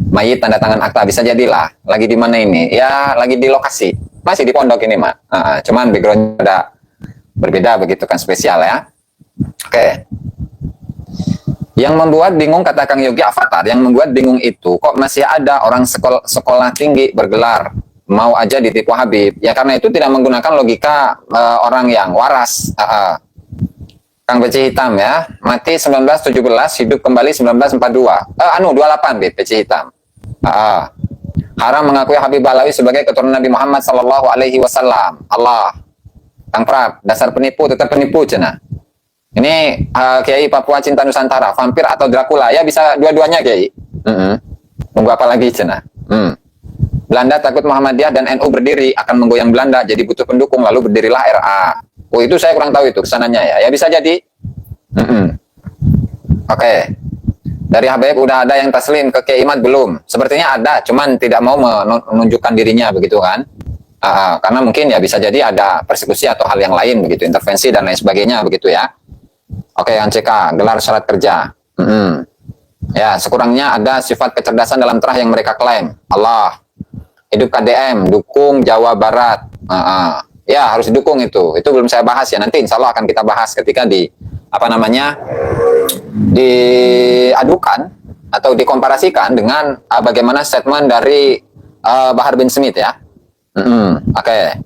Mayit tanda tangan akta, bisa jadilah. Lagi di mana ini? Ya, lagi di lokasi. Masih di pondok ini, Mak. Cuman background ada berbeda begitu kan, spesial ya. Oke. Yang membuat bingung, kata Kang Yogi Avatar, yang membuat bingung itu kok masih ada orang sekolah tinggi bergelar mau aja ditipu Habib. Ya karena itu tidak menggunakan logika orang yang waras. Kang Peci Hitam ya, mati 1917, hidup kembali 1942. 28 Peci Hitam. Haram mengakui Habib Alawi sebagai keturunan Nabi Muhammad sallallahu alaihi wasallam. Allah. Kang Prab, dasar penipu tetap penipu cenah. Ini Kiai Papua Cinta Nusantara, vampir atau Dracula? Ya bisa dua-duanya Kiai. Tunggu apa lagi cenah? Belanda takut Muhammadiyah dan NU berdiri akan menggoyang Belanda, jadi butuh pendukung, lalu berdirilah RA. Oh itu saya kurang tahu itu kesananya ya. Ya bisa jadi. Oke. Dari Habib udah ada yang taslim, ke Kiai Imad belum? Sepertinya ada, cuman tidak mau menunjukkan dirinya begitu kan? Karena mungkin ya bisa jadi ada persekusi atau hal yang lain begitu, intervensi dan lain sebagainya begitu ya. Oke, yang CK, gelar syarat kerja. Ya, sekurangnya ada sifat kecerdasan dalam terah yang mereka klaim. Allah. Hidup KDM, dukung Jawa Barat. Ya, harus didukung itu. Itu belum saya bahas ya. Nanti insya Allah akan kita bahas ketika diadukan atau dikomparasikan dengan bagaimana statement dari Bahar bin Smith ya. Oke.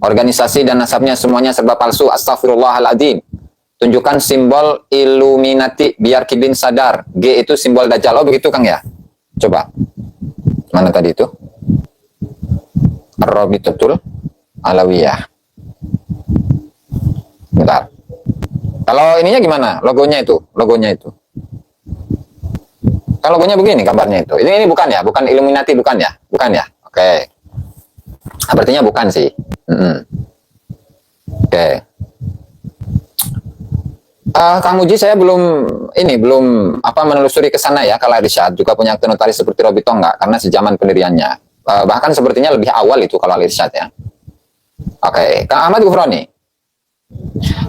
Organisasi dan nasabnya semuanya serba palsu. Astagfirullahaladzim. Tunjukkan simbol Illuminati biar Kidin sadar. G itu simbol Dajjal. Oh begitu Kang ya. Coba. Mana tadi itu? Ar-Rabitatul Alawiyah. Bentar. Kalau ininya gimana? Logonya itu. Kalau logonya begini gambarnya itu. Ini bukan ya? Bukan Illuminati, bukan ya? Bukan ya? Oke. Artinya bukan sih. Oke. Kang Muji, saya belum menelusuri ke sana ya. Kalau Irsyad juga punya akte notaris seperti Robito enggak? Karena sejaman pendiriannya. Bahkan sepertinya lebih awal itu kalau Irsyad ya. Oke. Kang Ahmad Gufroni.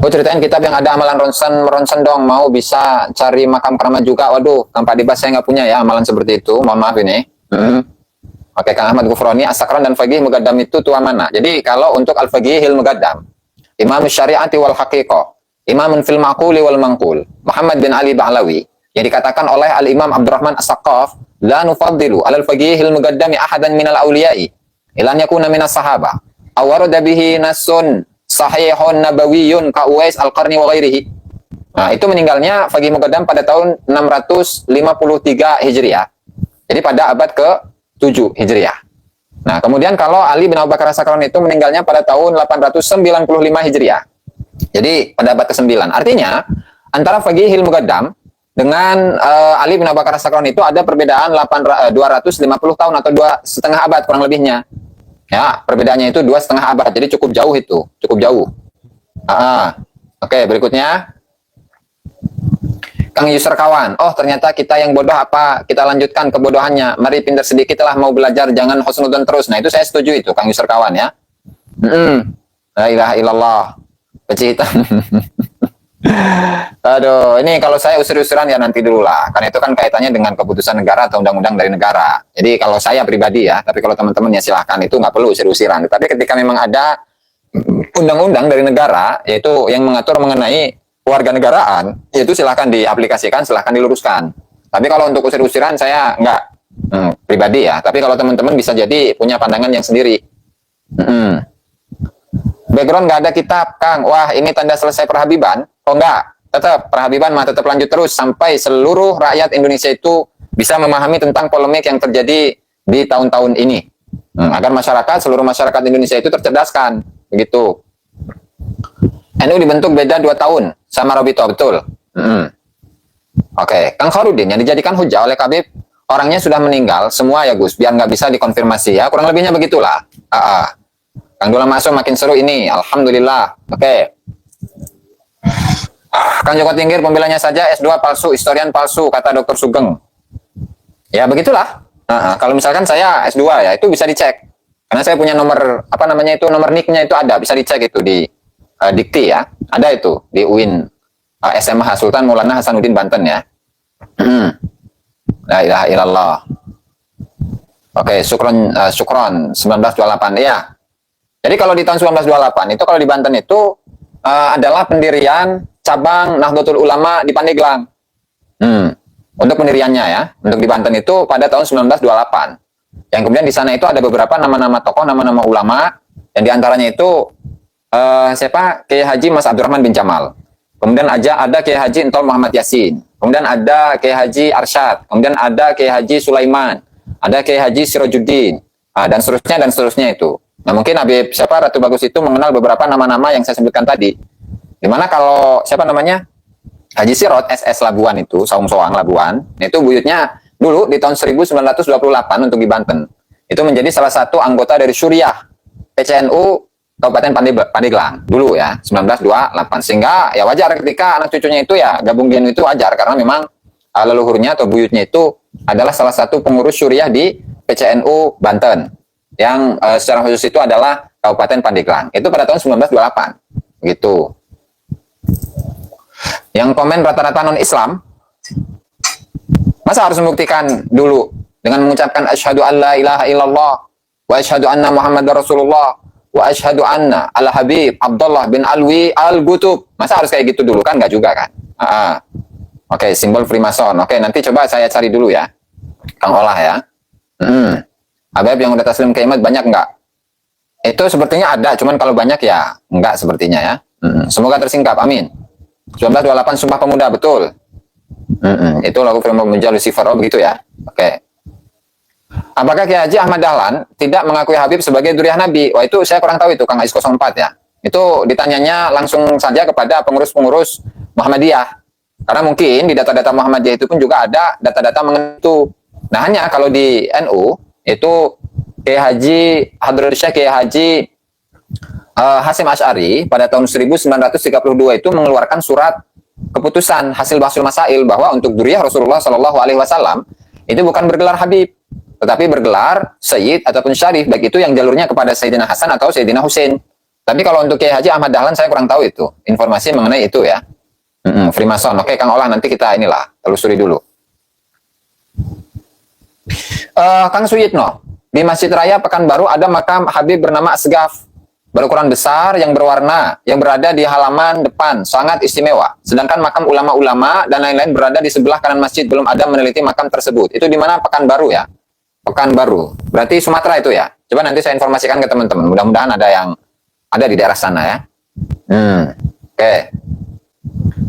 Ceritain kitab yang ada amalan ronsen dong. Mau bisa cari makam keramat juga. Waduh, Kang Pak Dibas saya nggak punya ya amalan seperti itu. Mohon maaf ini. Oke, Kang Ahmad Gufroni, As-Sakran dan Faqih Mugaddam itu tua mana? Jadi kalau untuk Al-Faqihil Mugaddam, Imam Syari'ati wal Haqiqah, Imamun fil Maquli wal Manqul, Muhammad bin Ali Ba'lawi, yang dikatakan oleh Al-Imam Abdurrahman As-Saqqaf, la nufaddilu alal Faqihil Mugaddami ahadan minal awliya'i, ilan yakuna minas sahaba, awarada bihi nasun sahihun nabawiyun ka Uwais Al-Qarni wa ghairihi. Nah, itu meninggalnya Faqih Mugaddam pada tahun 653 Hijriah. Jadi pada abad ke-7 Hijriah. Nah, kemudian kalau Ali bin Abu Bakar As-Sakran itu meninggalnya pada tahun 895 Hijriah. Jadi pada abad ke-9. Artinya, antara Faqihil Mugaddam dengan Ali bin Abu Bakar As-Sakran itu ada perbedaan 250 tahun atau 2,5 abad kurang lebihnya. Ya, perbedaannya itu 2,5 abad. Jadi cukup jauh itu, cukup jauh. Oke, berikutnya. Kang Yusra kawan, oh ternyata kita yang bodoh apa? Kita lanjutkan kebodohannya. Mari pintar sedikit lah, mau belajar, jangan husnudon terus. Nah itu saya setuju itu, Kang Yusra kawan ya. La ilaha illallah. Peci hitam. Aduh, ini kalau saya usir-usiran ya nanti dulu lah. Karena itu kan kaitannya dengan keputusan negara atau undang-undang dari negara. Jadi kalau saya pribadi ya, tapi kalau teman-teman ya silahkan, itu nggak perlu usir-usiran. Tapi ketika memang ada undang-undang dari negara, yaitu yang mengatur mengenai warga negaraan, itu silahkan diaplikasikan, silahkan diluruskan. Tapi kalau untuk usir-usiran saya nggak pribadi ya. Tapi kalau teman-teman bisa jadi punya pandangan yang sendiri. Background nggak ada kitab, Kang. Wah, ini tanda selesai perhabiban? Oh enggak, tetap perhabiban mah tetap lanjut terus sampai seluruh rakyat Indonesia itu bisa memahami tentang polemik yang terjadi di tahun-tahun ini. Agar seluruh masyarakat Indonesia itu tercerdaskan, begitu. NU dibentuk beda 2 tahun sama Robito, betul. Oke, Kang Kharudin yang dijadikan hujah oleh Kabib, orangnya sudah meninggal semua ya Gus, biar nggak bisa dikonfirmasi ya, kurang lebihnya begitulah. Kang Dula masuk makin seru ini, alhamdulillah. Oke. Kang Joko Tingkir pembelanya saja S2 palsu, historian palsu, kata Dr. Sugeng. Ya begitulah. Kalau misalkan saya S2 ya, itu bisa dicek. Karena saya punya nomor nomor nicknya itu ada, bisa dicek itu di Dikti ya, ada itu di UIN SMH Sultan Maulana Hasanuddin Banten ya. La ilaha illallah. Oke, Syukron 1928 ya. Jadi kalau di tahun 1928 itu kalau di Banten itu adalah pendirian cabang Nahdlatul Ulama di Pandeglang. Untuk pendiriannya ya, untuk di Banten itu pada tahun 1928. Yang kemudian di sana itu ada beberapa nama-nama tokoh, nama-nama ulama, yang diantaranya itu siapa? Kiai Haji Mas Abdurrahman bin Jamal. Kemudian ada Kiai Haji Entol Muhammad Yasin. Kemudian ada Kiai Haji Arsyad. Kemudian ada Kiai Haji Sulaiman. Ada Kiai Haji Sirojuddin. Dan seterusnya itu. Nah mungkin Habib Ratu Bagus itu mengenal beberapa nama-nama yang saya sebutkan tadi. Dimana kalau siapa namanya? Haji Sirot SS Labuan itu, Saung Soang Labuan. Itu buyutnya dulu di tahun 1928 untuk di Banten. Itu menjadi salah satu anggota dari Syuriah PCNU Kabupaten Pandeglang dulu ya, 1928. Sehingga ya wajar ketika anak cucunya itu ya gabung di NU itu wajar, karena memang leluhurnya atau buyutnya itu adalah salah satu pengurus Syuriah di PCNU Banten, yang secara khusus itu adalah Kabupaten Pandeglang. Itu pada tahun 1928 gitu. Yang komen rata-rata non-Islam, masa harus membuktikan dulu dengan mengucapkan asyhadu an la ilaha illallah wa asyhadu anna Muhammadar Rasulullah wa asyhadu anna ala Habib Abdullah bin Alwi al-Gutub. Masa harus kayak gitu dulu? Kan nggak juga kan? Oke, simbol Freemason. Oke, nanti coba saya cari dulu ya, Kang Olah ya. Habib yang udah taslim ke imat banyak nggak? Itu sepertinya ada, cuman kalau banyak ya nggak sepertinya ya. Semoga tersingkap, amin. 1928 Sumpah Pemuda, betul. Itu lagu film Pemuja Lucifer, begitu ya. Oke. Apakah Kiai Haji Ahmad Dahlan tidak mengakui Habib sebagai duriah Nabi? Wah, itu saya kurang tahu itu, Kang Ais 04 ya. Itu ditanyanya langsung saja kepada pengurus-pengurus Muhammadiyah. Karena mungkin di data-data Muhammadiyah itu pun juga ada data-data mengenai itu. Nah, hanya kalau di NU itu Kiai Haji Hadratus Syekh Kiai Haji Hasyim Asy'ari pada tahun 1932 itu mengeluarkan surat keputusan hasil Bahsul Masail bahwa untuk duriah Rasulullah Shallallahu Alaihi Wasallam itu bukan bergelar Habib, tetapi bergelar Sayyid ataupun Syarif, baik itu yang jalurnya kepada Sayyidina Hasan atau Sayyidina Husain. Tapi kalau untuk Kiai Haji Ahmad Dahlan saya kurang tahu itu informasi mengenai itu ya. Freemason. Oke, Kang Olah, nanti kita inilah telusuri dulu. Kang Suyitno, di Masjid Raya Pekanbaru ada makam Habib bernama Asgaf, berukuran besar yang berwarna, yang berada di halaman depan, sangat istimewa. Sedangkan makam ulama-ulama dan lain-lain berada di sebelah kanan masjid, belum ada meneliti makam tersebut. Itu di mana? Pekanbaru ya? Pekanbaru. Berarti Sumatera itu ya? Coba nanti saya informasikan ke teman-teman. Mudah-mudahan ada yang ada di daerah sana ya. Oke.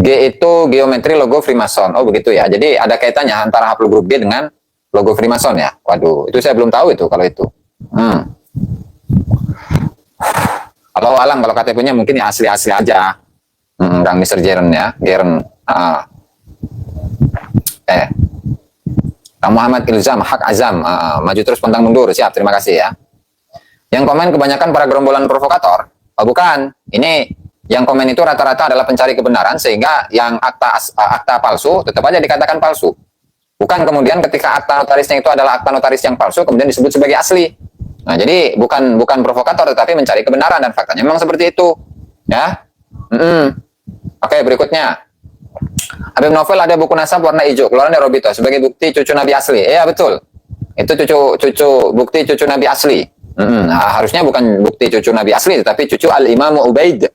G itu geometri logo Freemason. Oh begitu ya. Jadi ada kaitannya antara haplogrup G dengan logo Freemason ya. Waduh, itu saya belum tahu itu kalau itu. Kalau alam, kalau KTP-nya mungkin ya asli-asli aja. Kang Mr. Jeren ya, Jeren. Kang Muhammad Ilzam, Hak Azam, maju terus pantang mundur, siap, terima kasih ya. Yang komen kebanyakan para gerombolan provokator. Oh bukan, ini yang komen itu rata-rata adalah pencari kebenaran, sehingga yang akta palsu tetap aja dikatakan palsu. Bukan kemudian ketika akta notarisnya itu adalah akta notaris yang palsu, kemudian disebut sebagai asli. Nah, jadi bukan provokator, tetapi mencari kebenaran, dan faktanya memang seperti itu. Ya. Oke, berikutnya. Habib Novel ada buku nasab warna hijau, keluaran dari Robito sebagai bukti cucu Nabi asli. Iya, betul. Itu bukti cucu Nabi asli. Nah, harusnya bukan bukti cucu Nabi asli, tetapi cucu Al-Imam Ubaid.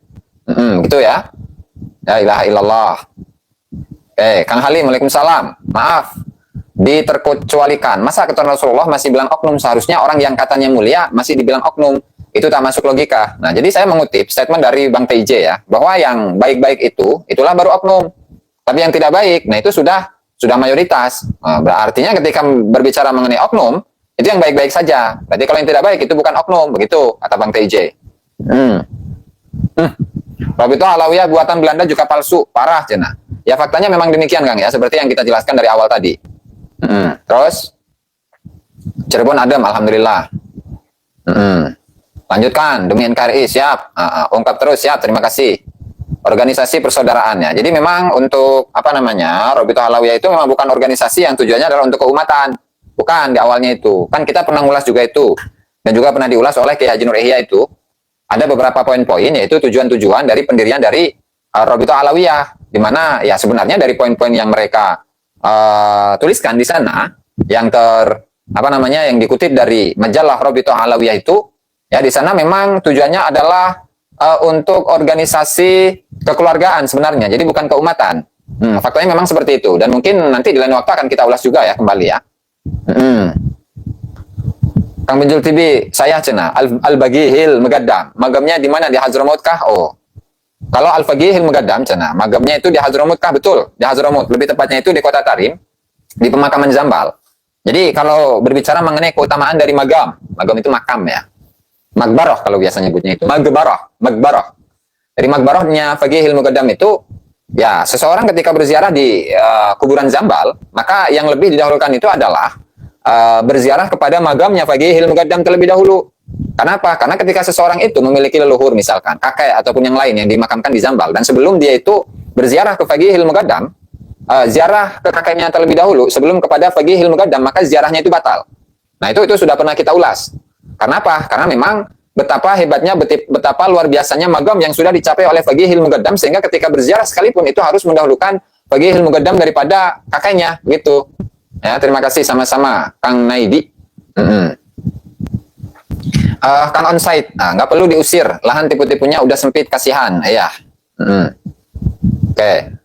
Gitu ya. La ilaha illallah. Kang Halim, Waalaikumsalam. Maaf, diterkecualikan. Masa keturunan Rasulullah masih bilang oknum? Seharusnya orang yang katanya mulia masih dibilang oknum. Itu tak masuk logika. Nah, jadi saya mengutip statement dari Bang TJ ya, bahwa yang baik-baik itulah baru oknum. Tapi yang tidak baik, nah itu sudah mayoritas. Nah, artinya ketika berbicara mengenai oknum, itu yang baik-baik saja. Berarti kalau yang tidak baik itu bukan oknum, begitu kata Bang TJ. Robito Alawiyah buatan Belanda juga palsu, parah cina. Ya faktanya memang demikian Kang ya, seperti yang kita jelaskan dari awal tadi. Terus Cirebon Adem, alhamdulillah. Lanjutkan demi NKRI, siap. Ungkap terus, siap, terima kasih. Organisasi persaudaraannya. Jadi memang untuk Robito Alawiyah itu memang bukan organisasi yang tujuannya adalah untuk keumatan. Bukan di awalnya itu. Kan kita pernah ngulas juga itu, dan juga pernah diulas oleh Kiai Haji Nur Ihya itu. Ada beberapa poin-poin, yaitu tujuan-tujuan dari pendirian dari Robito Alawiyah, di mana ya sebenarnya dari poin-poin yang mereka tuliskan di sana, yang yang dikutip dari majalah Robito Alawiyah itu, ya di sana memang tujuannya adalah untuk organisasi kekeluargaan sebenarnya, jadi bukan keumatan. Faktanya memang seperti itu, dan mungkin nanti di lain waktu akan kita ulas juga ya kembali ya. Kang Benjul TV, saya cina Al-Baghihil Megaddam, magamnya di mana? Di Hadramut kah? Oh, kalau Al-Baghihil Megaddam cina magamnya itu di Hadramut kah? Betul, di Hadramut. Lebih tepatnya itu di Kota Tarim, di pemakaman Zambal. Jadi kalau berbicara mengenai keutamaan dari magam itu makam ya. Magbaroh kalau biasa nyebutnya itu. Magbaroh. Dari Magbarohnya Baghihil Megaddam itu, ya seseorang ketika berziarah di kuburan Zambal, maka yang lebih didahulukan itu adalah berziarah kepada magamnya Baghihil Megaddam terlebih dahulu. Kenapa? Karena ketika seseorang itu memiliki leluhur, misalkan kakek ataupun yang lain yang dimakamkan di Zambal, dan sebelum dia itu berziarah ke Baghihil Megaddam, ziarah ke kakeknya terlebih dahulu sebelum kepada Baghihil Megaddam, maka ziarahnya itu batal. Nah itu sudah pernah kita ulas. Kenapa? Karena memang betapa hebatnya, betapa luar biasanya magam yang sudah dicapai oleh Baghihil Megaddam, sehingga ketika berziarah sekalipun itu harus mendahulukan Baghihil Megaddam daripada kakeknya, gitu. Ya, terima kasih sama-sama Kang Naidi. Kang Onsite, nggak perlu diusir, lahan tipu-tipunya udah sempit, kasihan. Ya. Oke.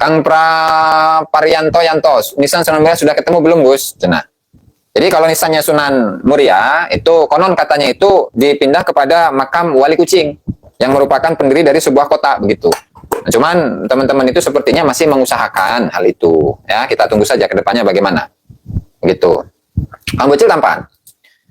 Kang Parianto Yantos, nisan Sunan Muria sudah ketemu belum, Gus? Cina. Jadi kalau nisannya Sunan Muria itu konon katanya itu dipindah kepada makam Wali Kucing yang merupakan pendiri dari sebuah kota, begitu. Nah, cuman teman-teman itu sepertinya masih mengusahakan hal itu. Ya, kita tunggu saja ke depannya bagaimana. Begitu. Kang Bocil tampan.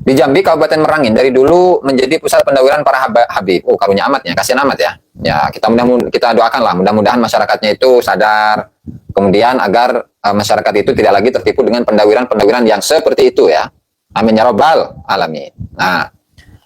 Di Jambi, Kabupaten Merangin, dari dulu menjadi pusat pendawiran para habib. Oh, karunya amat ya, kasihan amat ya. Ya, kita doakan lah, mudah-mudahan masyarakatnya itu sadar, kemudian agar masyarakat itu tidak lagi tertipu dengan pendawiran-pendawiran yang seperti itu ya. Amin ya robbal alamin. Nah,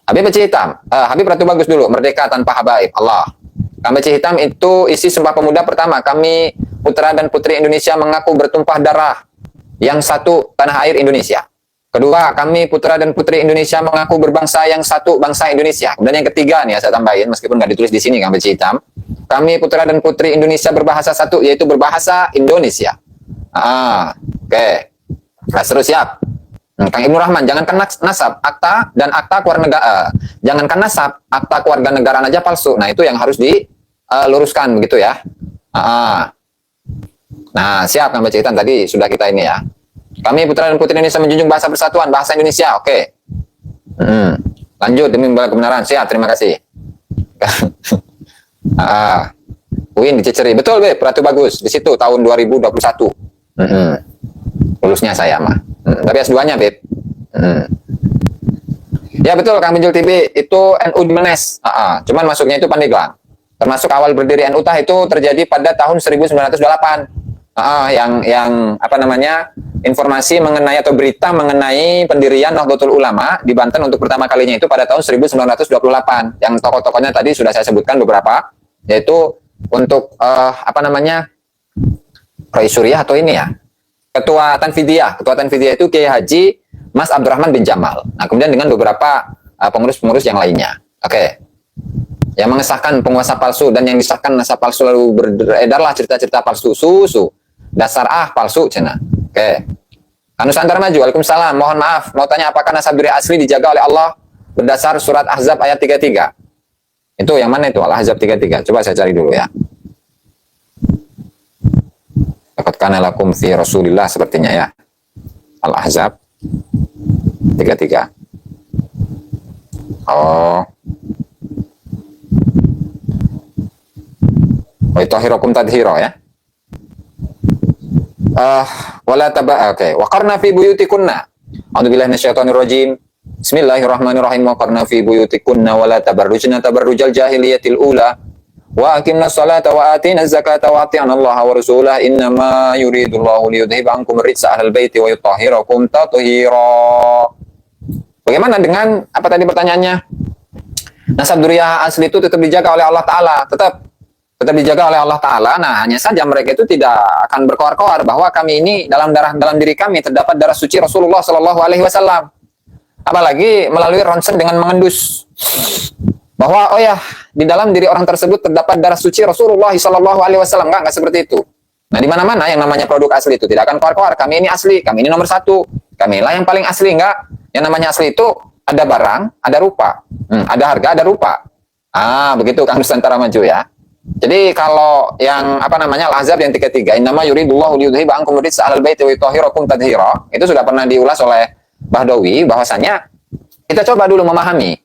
Habib Beci Hitam, Habib Ratu Bagus dulu, merdeka tanpa habaib, Allah. Kang Beci Hitam itu isi Sumpah Pemuda pertama, kami putra dan putri Indonesia mengaku bertumpah darah. Yang satu, tanah air Indonesia. Kedua, kami putra dan putri Indonesia mengaku berbangsa yang satu, bangsa Indonesia. Dan yang ketiga nih ya, saya tambahin, meskipun nggak ditulis di sini, Kang Beci Hitam. Kami putra dan putri Indonesia berbahasa satu, yaitu berbahasa Indonesia. Oke. Nah, terus siap. Kang Ibnu Rahman, jangankan nasab, akta dan akta keluarga negara. Jangankan nasab, akta keluarga negaraan aja palsu. Nah, itu yang harus diluruskan begitu ya. Nah, siap Kang Beci Hitam, tadi sudah kita ini ya. Kami putra dan putri Indonesia menjunjung bahasa persatuan, bahasa Indonesia. Oke. Lanjut demi membela kebenaran. Siap, terima kasih. Win di Ciceri. Betul, Beb. Ratu Bagus. Di situ tahun 2021. Lulusnya saya mah. Tapi S2-nya, Beb. Ya betul, Kang Minjul TV itu NU di Menes. Cuman masuknya itu Pandeglang. Termasuk awal berdiri NU tah itu terjadi pada tahun 1928. Yang apa namanya? Informasi mengenai atau berita mengenai pendirian Nahdlatul Ulama di Banten untuk pertama kalinya itu pada tahun 1928. Yang tokoh-tokohnya tadi sudah saya sebutkan beberapa, yaitu untuk apa namanya? Roy Surya atau ini ya. Ketua Tanfidiyah itu Kiai Haji Mas Abdurrahman bin Jamal. Nah, kemudian dengan beberapa pengurus-pengurus yang lainnya. Oke. Yang mengesahkan penguasa palsu dan yang disahkan nasab palsu lalu beredarlah cerita-cerita palsu susu. Dasar palsu cina. Oke. Nusantara Maju, Waalaikumsalam. Mohon maaf, mau tanya apakah nasab diri asli dijaga oleh Allah berdasar surat Ahzab ayat 33? Itu yang mana itu? Al-Ahzab 33. Coba saya cari dulu ya. Laqad kana lakum fi Rasulillah sepertinya ya. Al-Ahzab 33. Oh. Wa yutahhirukum tadhira ya. Wala taba oke. Wa qarna fi buyutikunna. A'udzubillahi minasyaitonir rajim. Bismillahirrahmanirrahim. Wa qarna fi buyutikunna wala tabarrujna tabarrujal jahiliyatil ula. Wa aqimna sholata wa atina zakata wa ati'na Allah wa rasulahu innama yuridullahu liyudhhiba ankum rijsa ahlal baiti wa yutahhirakum tathira. Bagaimana dengan apa tadi pertanyaannya? Nasab dzurriyyah asli itu tetap dijaga oleh Allah Ta'ala, tetap dijaga oleh Allah Ta'ala. Nah, hanya saja mereka itu tidak akan berkoar-koar bahwa kami ini dalam diri kami terdapat darah suci Rasulullah Shallallahu Alaihi Wasallam. Apalagi melalui ronsen dengan mengendus bahwa oh ya di dalam diri orang tersebut terdapat darah suci Rasulullah Shallallahu Alaihi Wasallam. Enggak seperti itu. Nah, di mana-mana yang namanya produk asli itu tidak akan koar-koar. Kami ini asli, kami ini nomor satu, kami lah yang paling asli. Enggak. Yang namanya asli itu ada barang, ada rupa, ada harga, ada rupa. Begitu Kang Nusantara Maju ya. Jadi kalau yang apa namanya Al-Ahzab yang 33, innama yuridullahu liyudhhiba ankum rijsa ahlal baiti wa yutahhirakum tadhira, itu sudah pernah diulas oleh Bahdawi bahwasanya kita coba dulu memahami.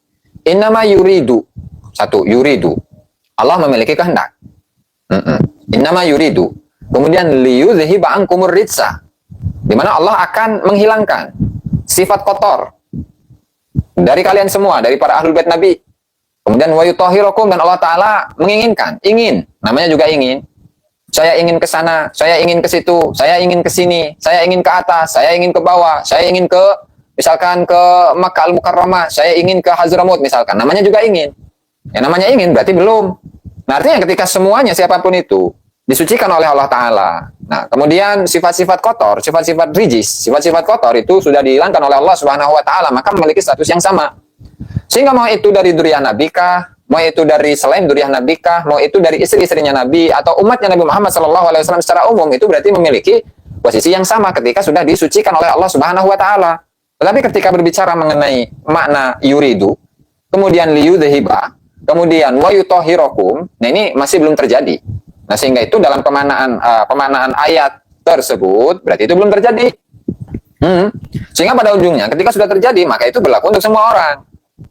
Innama yuridu, satu yuridu. Allah memiliki kehendak. Innama yuridu. Kemudian liyudhhiba ankum rijsa. Di mana Allah akan menghilangkan sifat kotor dari kalian semua, dari para ahlul bait Nabi. Kemudian wa yutahhirakum, dan Allah Ta'ala menginginkan, namanya juga ingin. Saya ingin ke sana, saya ingin ke situ, saya ingin ke sini, saya ingin ke atas, saya ingin ke bawah, saya ingin ke, misalkan ke Makkah Al-Mukarramah, saya ingin ke Hadramut misalkan, namanya juga ingin. Yang namanya ingin berarti belum. Nah, artinya ketika semuanya siapapun itu disucikan oleh Allah Ta'ala. Nah, kemudian sifat-sifat kotor, sifat-sifat rijis, sifat-sifat kotor itu sudah dihilangkan oleh Allah Subhanahu wa Ta'ala, maka memiliki status yang sama. Sehingga mau itu dari dzurriyyah Nabi kah, mau itu dari selain dzurriyyah Nabi kah, mau itu dari istri-istrinya Nabi atau umatnya Nabi Muhammad SAW secara umum, itu berarti memiliki posisi yang sama ketika sudah disucikan oleh Allah Subhanahu wa Ta'ala. Tetapi ketika berbicara mengenai makna yuridu, kemudian liyudhhiba, kemudian wa yutahhirakum, nah ini masih belum terjadi. Nah, sehingga itu dalam pemaknaan ayat tersebut berarti itu belum terjadi. Sehingga pada ujungnya ketika sudah terjadi, maka itu berlaku untuk semua orang.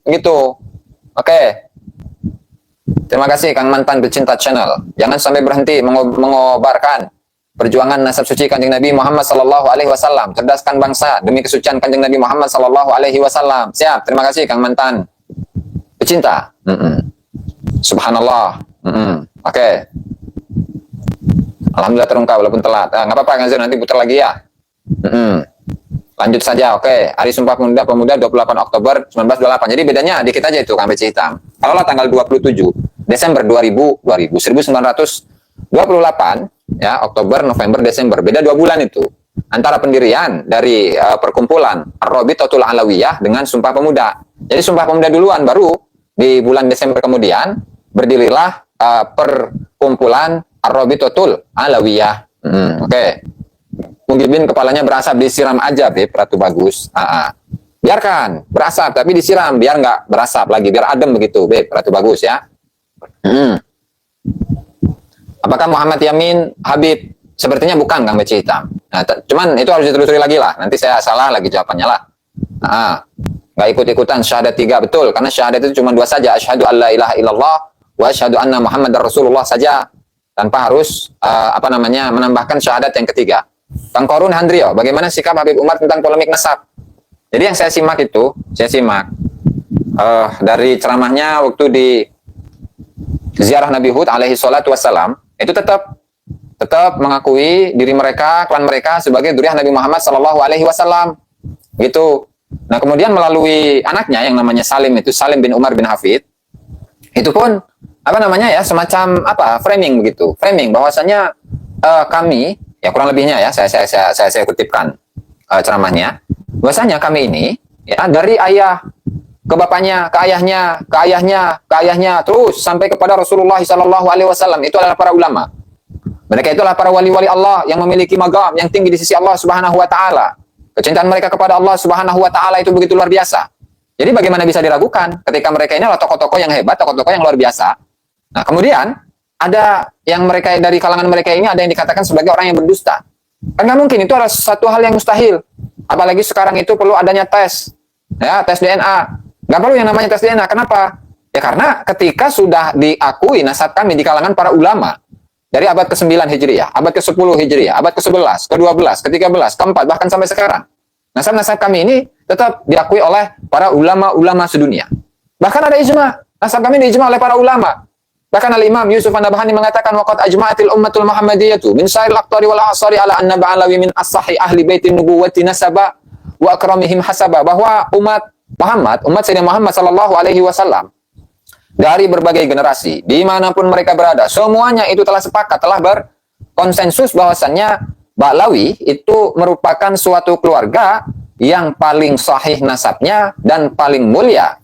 Gitu. Oke. Terima kasih Kang Mantan Pecinta Channel. Jangan sampai berhenti mengobarkan perjuangan nasab suci Kanjeng Nabi Muhammad sallallahu alaihi wasallam, cerdaskan bangsa demi kesucian Kanjeng Nabi Muhammad sallallahu alaihi wasallam. Siap, terima kasih Kang Mantan. Pecinta. Subhanallah. Oke. Alhamdulillah terungkap walaupun telat. Nggak apa-apa Kang Zul, nanti putar lagi ya. Lanjut saja, oke. Hari Sumpah Pemuda 28 Oktober 1928. Jadi bedanya dikit aja itu Kang Beci Hitam. Kalau lah tanggal 27 Desember 1928 ya, Oktober, November, Desember, beda 2 bulan itu antara pendirian dari perkumpulan Ar-Rabitatul Alawiyah dengan Sumpah Pemuda. Jadi Sumpah Pemuda duluan, baru di bulan Desember kemudian berdirilah perkumpulan Ar-Rabitatul Alawiyah. Oke. Mungkin kepalanya berasap, disiram aja, Beb, Ratu Bagus. Biarkan berasap, tapi disiram biar nggak berasap lagi, biar adem begitu, Beb, Ratu Bagus ya. Apakah Muhammad Yamin Habib? Sepertinya bukan Kang Beci Hitam. Nah, cuman itu harus ditelusuri lagi lah. Nanti saya salah lagi jawabannya lah. Nggak ikut-ikutan syahadat 3, betul. Karena syahadat itu cuma 2 saja. Asyhadu an la ilaha illallah wa asyhadu anna Muhammadar Rasulullah saja. Tanpa harus menambahkan syahadat yang ketiga. Kang Korun Handrio, bagaimana sikap Habib Umar tentang polemik nasab? Jadi yang saya simak dari ceramahnya waktu di ziarah Nabi Hud alaihi salatu wassalam, itu tetap mengakui diri mereka, klan mereka sebagai dzurriyyah Nabi Muhammad sallallahu alaihi wasallam. Gitu. Nah, kemudian melalui anaknya yang namanya Salim bin Umar bin Hafid, itu pun semacam framing begitu. Framing bahwasanya kami, ya kurang lebihnya ya, saya kutipkan ceramahnya. Bahwasanya kami ini ya dari ayah ke bapaknya, ke ayahnya, terus sampai kepada Rasulullah sallallahu alaihi wasallam, itu adalah para ulama. Mereka itulah para wali-wali Allah yang memiliki magam yang tinggi di sisi Allah Subhanahu wa taala. Kecintaan mereka kepada Allah Subhanahu wa taala itu begitu luar biasa. Jadi bagaimana bisa diragukan ketika mereka ini adalah tokoh-tokoh yang hebat, tokoh-tokoh yang luar biasa. Nah, kemudian ada yang mereka dari kalangan mereka ini ada yang dikatakan sebagai orang yang berdusta. Kan nggak mungkin, itu adalah satu hal yang mustahil. Apalagi sekarang itu perlu adanya tes. Ya, tes DNA. Nggak perlu yang namanya tes DNA. Kenapa? Ya karena ketika sudah diakui nasab kami di kalangan para ulama dari abad ke-9 Hijriah, abad ke-10 Hijriah, abad ke-11, ke-12, ke-13, ke-4, bahkan sampai sekarang. Nasab-nasab kami ini tetap diakui oleh para ulama-ulama sedunia. Bahkan ada ijma. Nasab kami diijma oleh para ulama. Bahkan Al-Imam Yusuf An-Nabhani mengatakan waqad ajma'atil ummatul Muhammadiyatu min sa'il aqtari wal a'sari ala anna ba'alawi min as-sahih ahli baitin nubuwwati nasaba wa akramihim hasaba, bahwa umat Muhammad, umat Sayyidina Muhammad sallallahu alaihi wasallam dari berbagai generasi, dimanapun mereka berada, semuanya itu telah sepakat, telah berkonsensus bahwasannya Ba'lawi itu merupakan suatu keluarga yang paling sahih nasabnya dan paling mulia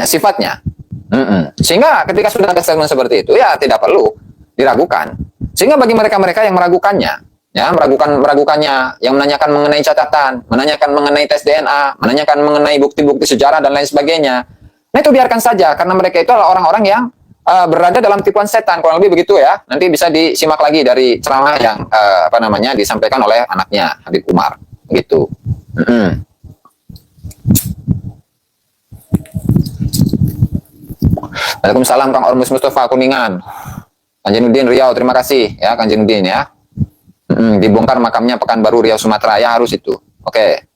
sifatnya. Sehingga ketika sudah ada statement seperti itu, ya tidak perlu diragukan. Sehingga bagi mereka-mereka yang meragukannya, ya meragukannya, yang menanyakan mengenai catatan, menanyakan mengenai tes DNA, menanyakan mengenai bukti-bukti sejarah dan lain sebagainya, nah itu biarkan saja, karena mereka itu adalah orang-orang yang berada dalam tipuan setan, kurang lebih begitu ya. Nanti bisa disimak lagi dari ceramah yang disampaikan oleh anaknya Habib Umar, gitu. Waalaikumsalam Kang Ormus Mustafa Kuningan. Kanjenuddin Riau, terima kasih ya Kanjenuddin ya. Dibongkar makamnya Pekanbaru Riau Sumatera, ya harus itu. Oke.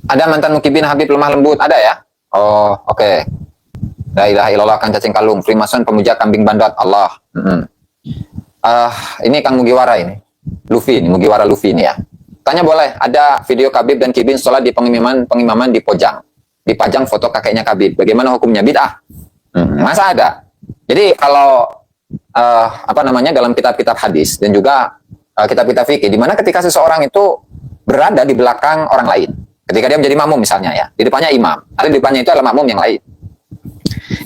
Ada mantan mukibin Habib lemah lembut, ada ya? Oh, oke. La ilaha illallah Kang Cacing Kalung, Freemason pemuja kambing bandot Allah. Ini Kang Mugiwara ini. Mugiwara Luffy ini ya. Tanya boleh, ada video Kabib dan Kibin sholat di pengimaman di Pojang. Dipajang foto kakeknya Kabib. Bagaimana hukumnya? Bid'ah. Masa ada? Jadi kalau dalam kitab-kitab hadis dan juga kitab-kitab fikih, di mana ketika seseorang itu berada di belakang orang lain, ketika dia menjadi makmum misalnya ya, di depannya imam, ada di depannya itu adalah makmum yang lain.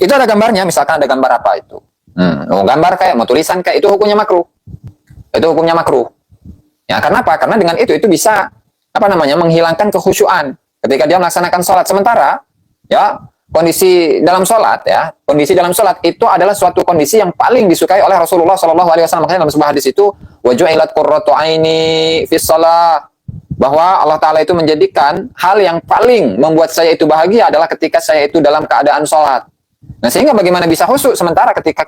Itu ada gambarnya, misalkan ada gambar apa itu? Gambar kayak, mau tulisan kayak, itu hukumnya makruh. Itu hukumnya makruh. Ya, karena apa? Karena dengan itu bisa menghilangkan kekhusyuan ketika dia melaksanakan sholat. Sementara ya kondisi dalam sholat itu adalah suatu kondisi yang paling disukai oleh Rasulullah Shallallahu Alaihi Wasallam. Makanya dalam sebuah hadis itu waju'ilat qurratu aini fis shalah, bahwa Allah Ta'ala itu menjadikan hal yang paling membuat saya itu bahagia adalah ketika saya itu dalam keadaan sholat. Nah, sehingga bagaimana bisa khusyuk sementara ketika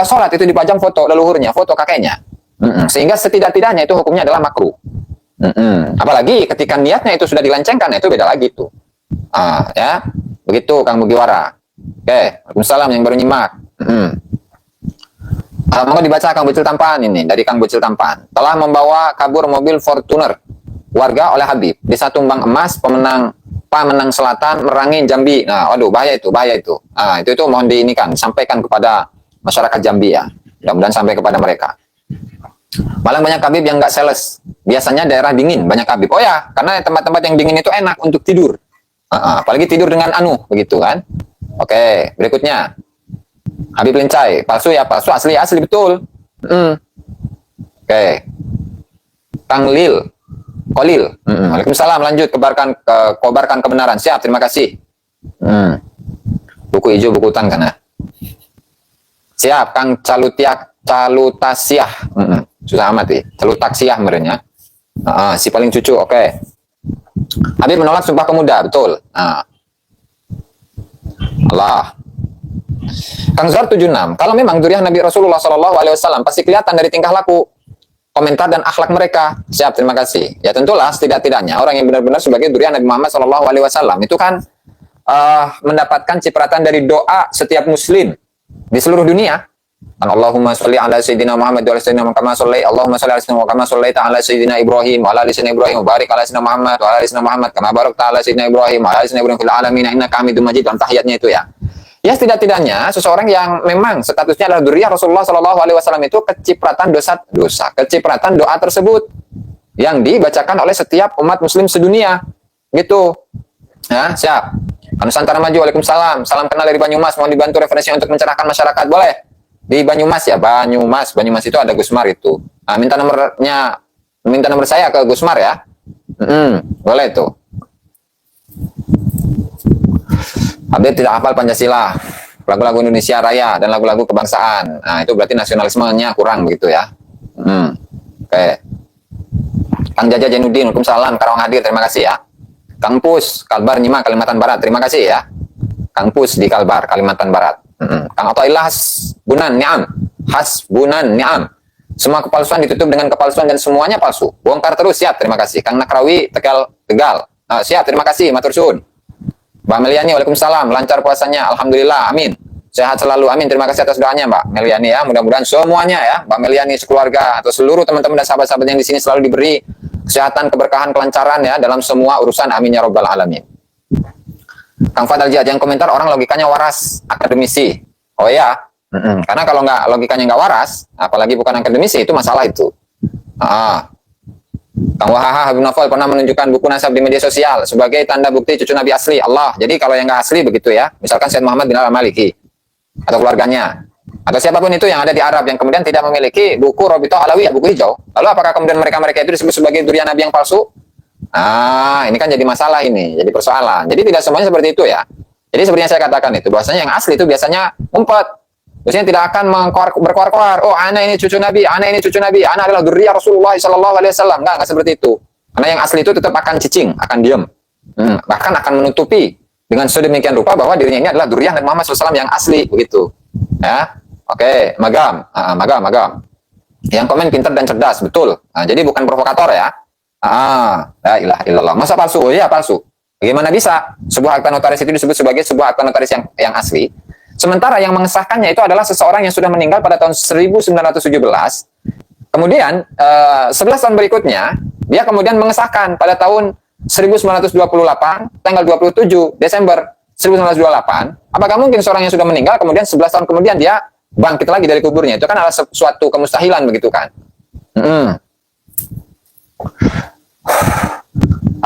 sholat itu dipajang foto leluhurnya, foto kakeknya. Sehingga setidak-tidaknya itu hukumnya adalah makruh. Apalagi ketika niatnya itu sudah dilencengkan, itu beda lagi tuh. Ya, begitu Kang Mugiwara. Oke, Waalaikumsalam yang baru nyimak. Mau dibaca Kang Bocil Tampan ini dari Kang Bocil Tampan. Telah membawa kabur mobil Fortuner warga oleh Habib di satu tumbang emas Pamenang Selatan Merangin Jambi. Nah, waduh bahaya itu. Itu mohon diinikan, sampaikan kepada masyarakat Jambi ya. Mudah-mudahan sampai kepada mereka. Malang banyak Habib yang nggak sales. Biasanya daerah dingin banyak Habib. Oh ya, karena tempat-tempat yang dingin itu enak untuk tidur. Apalagi tidur dengan begitu kan. Oke, berikutnya. Habib Lincai, palsu ya, palsu, asli betul. Oke. Kang Kolil. Waalaikumsalam, lanjut kobarkan kebenaran. Siap, terima kasih. Buku hijau, buku hutan kan ya. Siap, Kang Calutasiah. Susah amat ya. Calutaksiah merenya. Si paling cucu, oke. Habib menolak sumpah pemuda, betul. Allah. Kang Zar 76, kalau memang duriah Nabi Rasulullah SAW pasti kelihatan dari tingkah laku, komentar dan akhlak mereka. Siap, terima kasih. Ya tentulah setidak-tidaknya orang yang benar-benar sebagai duriah Nabi Muhammad SAW itu kan mendapatkan cipratan dari doa setiap muslim di seluruh dunia. Allahumma sholli ala sayyidina Muhammad wa ala sayyidina Muhammad Allahumma sholli ala sayyidina Muhammad ala sayyidina Ibrahim wa ala sayyidina Ibrahim wa barik ala sayyidina Muhammad wa ala sayyidina Muhammad kama barakta ala sayyidina Ibrahim wa ala sayyidina Ibrahim fil alamin innaka Hamidum Majid. Dan tahiyatnya itu ya. Ya setidak-tidaknya seseorang yang memang statusnya adalah dzurriyyah Rasulullah SAW itu kecipratan kecipratan doa tersebut yang dibacakan oleh setiap umat muslim sedunia. Gitu. Ya, siap. Nusantara Maju, Waalaikumsalam. Salam kenal dari Banyumas, mohon dibantu referensinya untuk mencerahkan masyarakat. Boleh? Di Banyumas ya, Banyumas itu ada Gusmar itu. Minta nomor saya ke Gusmar ya. Boleh tuh. Habib tidak hafal Pancasila, lagu-lagu Indonesia Raya dan lagu-lagu kebangsaan. Nah, itu berarti nasionalismenya kurang begitu ya. Oke. Kang Jaja Jainuddin, Waalaikumsalam, Karawang hadir, terima kasih ya. Kang Pus, Kalbar Nyima, Kalimantan Barat, terima kasih ya. Kang Pus di Kalbar, Kalimantan Barat. Kang Athaillah Hasbunan Ni'am. Semua kepalsuan ditutup dengan kepalsuan dan semuanya palsu. Bongkar terus, siap, terima kasih. Kang Nakrawi, Tegal. Siap, terima kasih, matur suwun. Mbak Meliani, Waalaikumsalam, lancar puasanya, Alhamdulillah, amin. Sehat selalu, amin. Terima kasih atas doanya, Mbak Meliani ya. Mudah-mudahan semuanya ya, Mbak Meliani sekeluarga atau seluruh teman-teman dan sahabat-sahabat yang di sini selalu diberi kesehatan, keberkahan, kelancaran ya dalam semua urusan. Amin ya robbal alamin. Kang Fadal Jihad yang komentar orang logikanya waras, akademisi. Oh ya, karena kalau nggak logikanya nggak waras, apalagi bukan akademisi, itu masalah itu. Kang Wahaha Habib Novel pernah menunjukkan buku nasab di media sosial sebagai tanda bukti cucu Nabi asli Allah. Jadi kalau yang nggak asli begitu ya, misalkan Syed Muhammad bin Al-Maliki atau keluarganya, atau siapapun itu yang ada di Arab yang kemudian tidak memiliki buku Robito Alawiyah, buku hijau, lalu apakah kemudian mereka itu disebut sebagai durian Nabi yang palsu? Ini kan jadi masalah ini, jadi persoalan. Jadi tidak semuanya seperti itu ya. Jadi seperti yang saya katakan itu, bahwasanya yang asli itu biasanya umpet. Biasanya tidak akan berkoar-koar. Oh, anak ini cucu Nabi, anak adalah dzurriyyah Rasulullah SAW. Enggak seperti itu. Karena yang asli itu tetap akan cicing, akan diam. Bahkan akan menutupi dengan sedemikian rupa bahwa dirinya ini adalah dzurriyyah Nabi Muhammad SAW yang asli, begitu. Ya, oke, magam. Yang komen pintar dan cerdas, betul. Jadi bukan provokator ya. La ilaha illallah. Masa palsu? Oh iya palsu. Bagaimana bisa sebuah akta notaris itu disebut sebagai sebuah akta notaris yang asli? Sementara yang mengesahkannya itu adalah seseorang yang sudah meninggal pada tahun 1917. Kemudian 11 tahun berikutnya dia kemudian mengesahkan pada tahun 1928 tanggal 27 Desember 1928. Apakah mungkin seorang yang sudah meninggal kemudian 11 tahun kemudian dia bangkit lagi dari kuburnya? Itu kan adalah suatu kemustahilan begitu kan.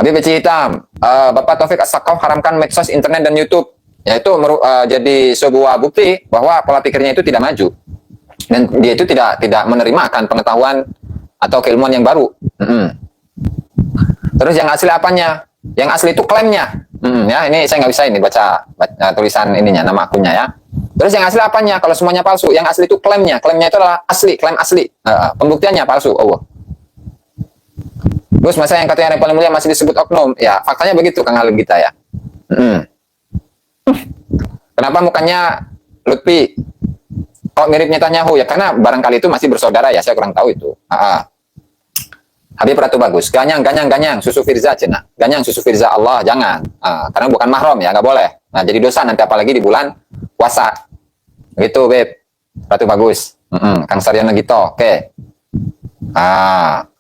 Habib Beci Hitam, Bapak Taufik As-Sakaf haramkan medsos, internet dan YouTube. Yaitu jadi sebuah bukti bahwa pola pikirnya itu tidak maju dan dia itu tidak menerima akan pengetahuan atau keilmuan yang baru. Terus yang asli apanya? Yang asli itu klaimnya. Ya ini saya nggak bisa ini baca tulisan ininya, nama akunnya ya. Terus yang asli apanya? Kalau semuanya palsu, yang asli itu klaimnya. Klaimnya itu adalah asli, klaim asli. Pembuktiannya palsu. Terus masa yang katanya yang paling mulia masih disebut oknum? Ya faktanya begitu Kang Halim kita ya. Kenapa mukanya Lutfi kok mirip Netanyahu? Ya karena barangkali itu masih bersaudara ya, saya kurang tahu itu. Habib Ratu Bagus, ganyang, susu Firza cina. Ganyang susu Firza Allah, jangan. Karena bukan mahram ya, nggak boleh. Nah, jadi dosa nanti apalagi di bulan puasa. Gitu, Beb. Ratu Bagus. Kang Saryono Gito, oke.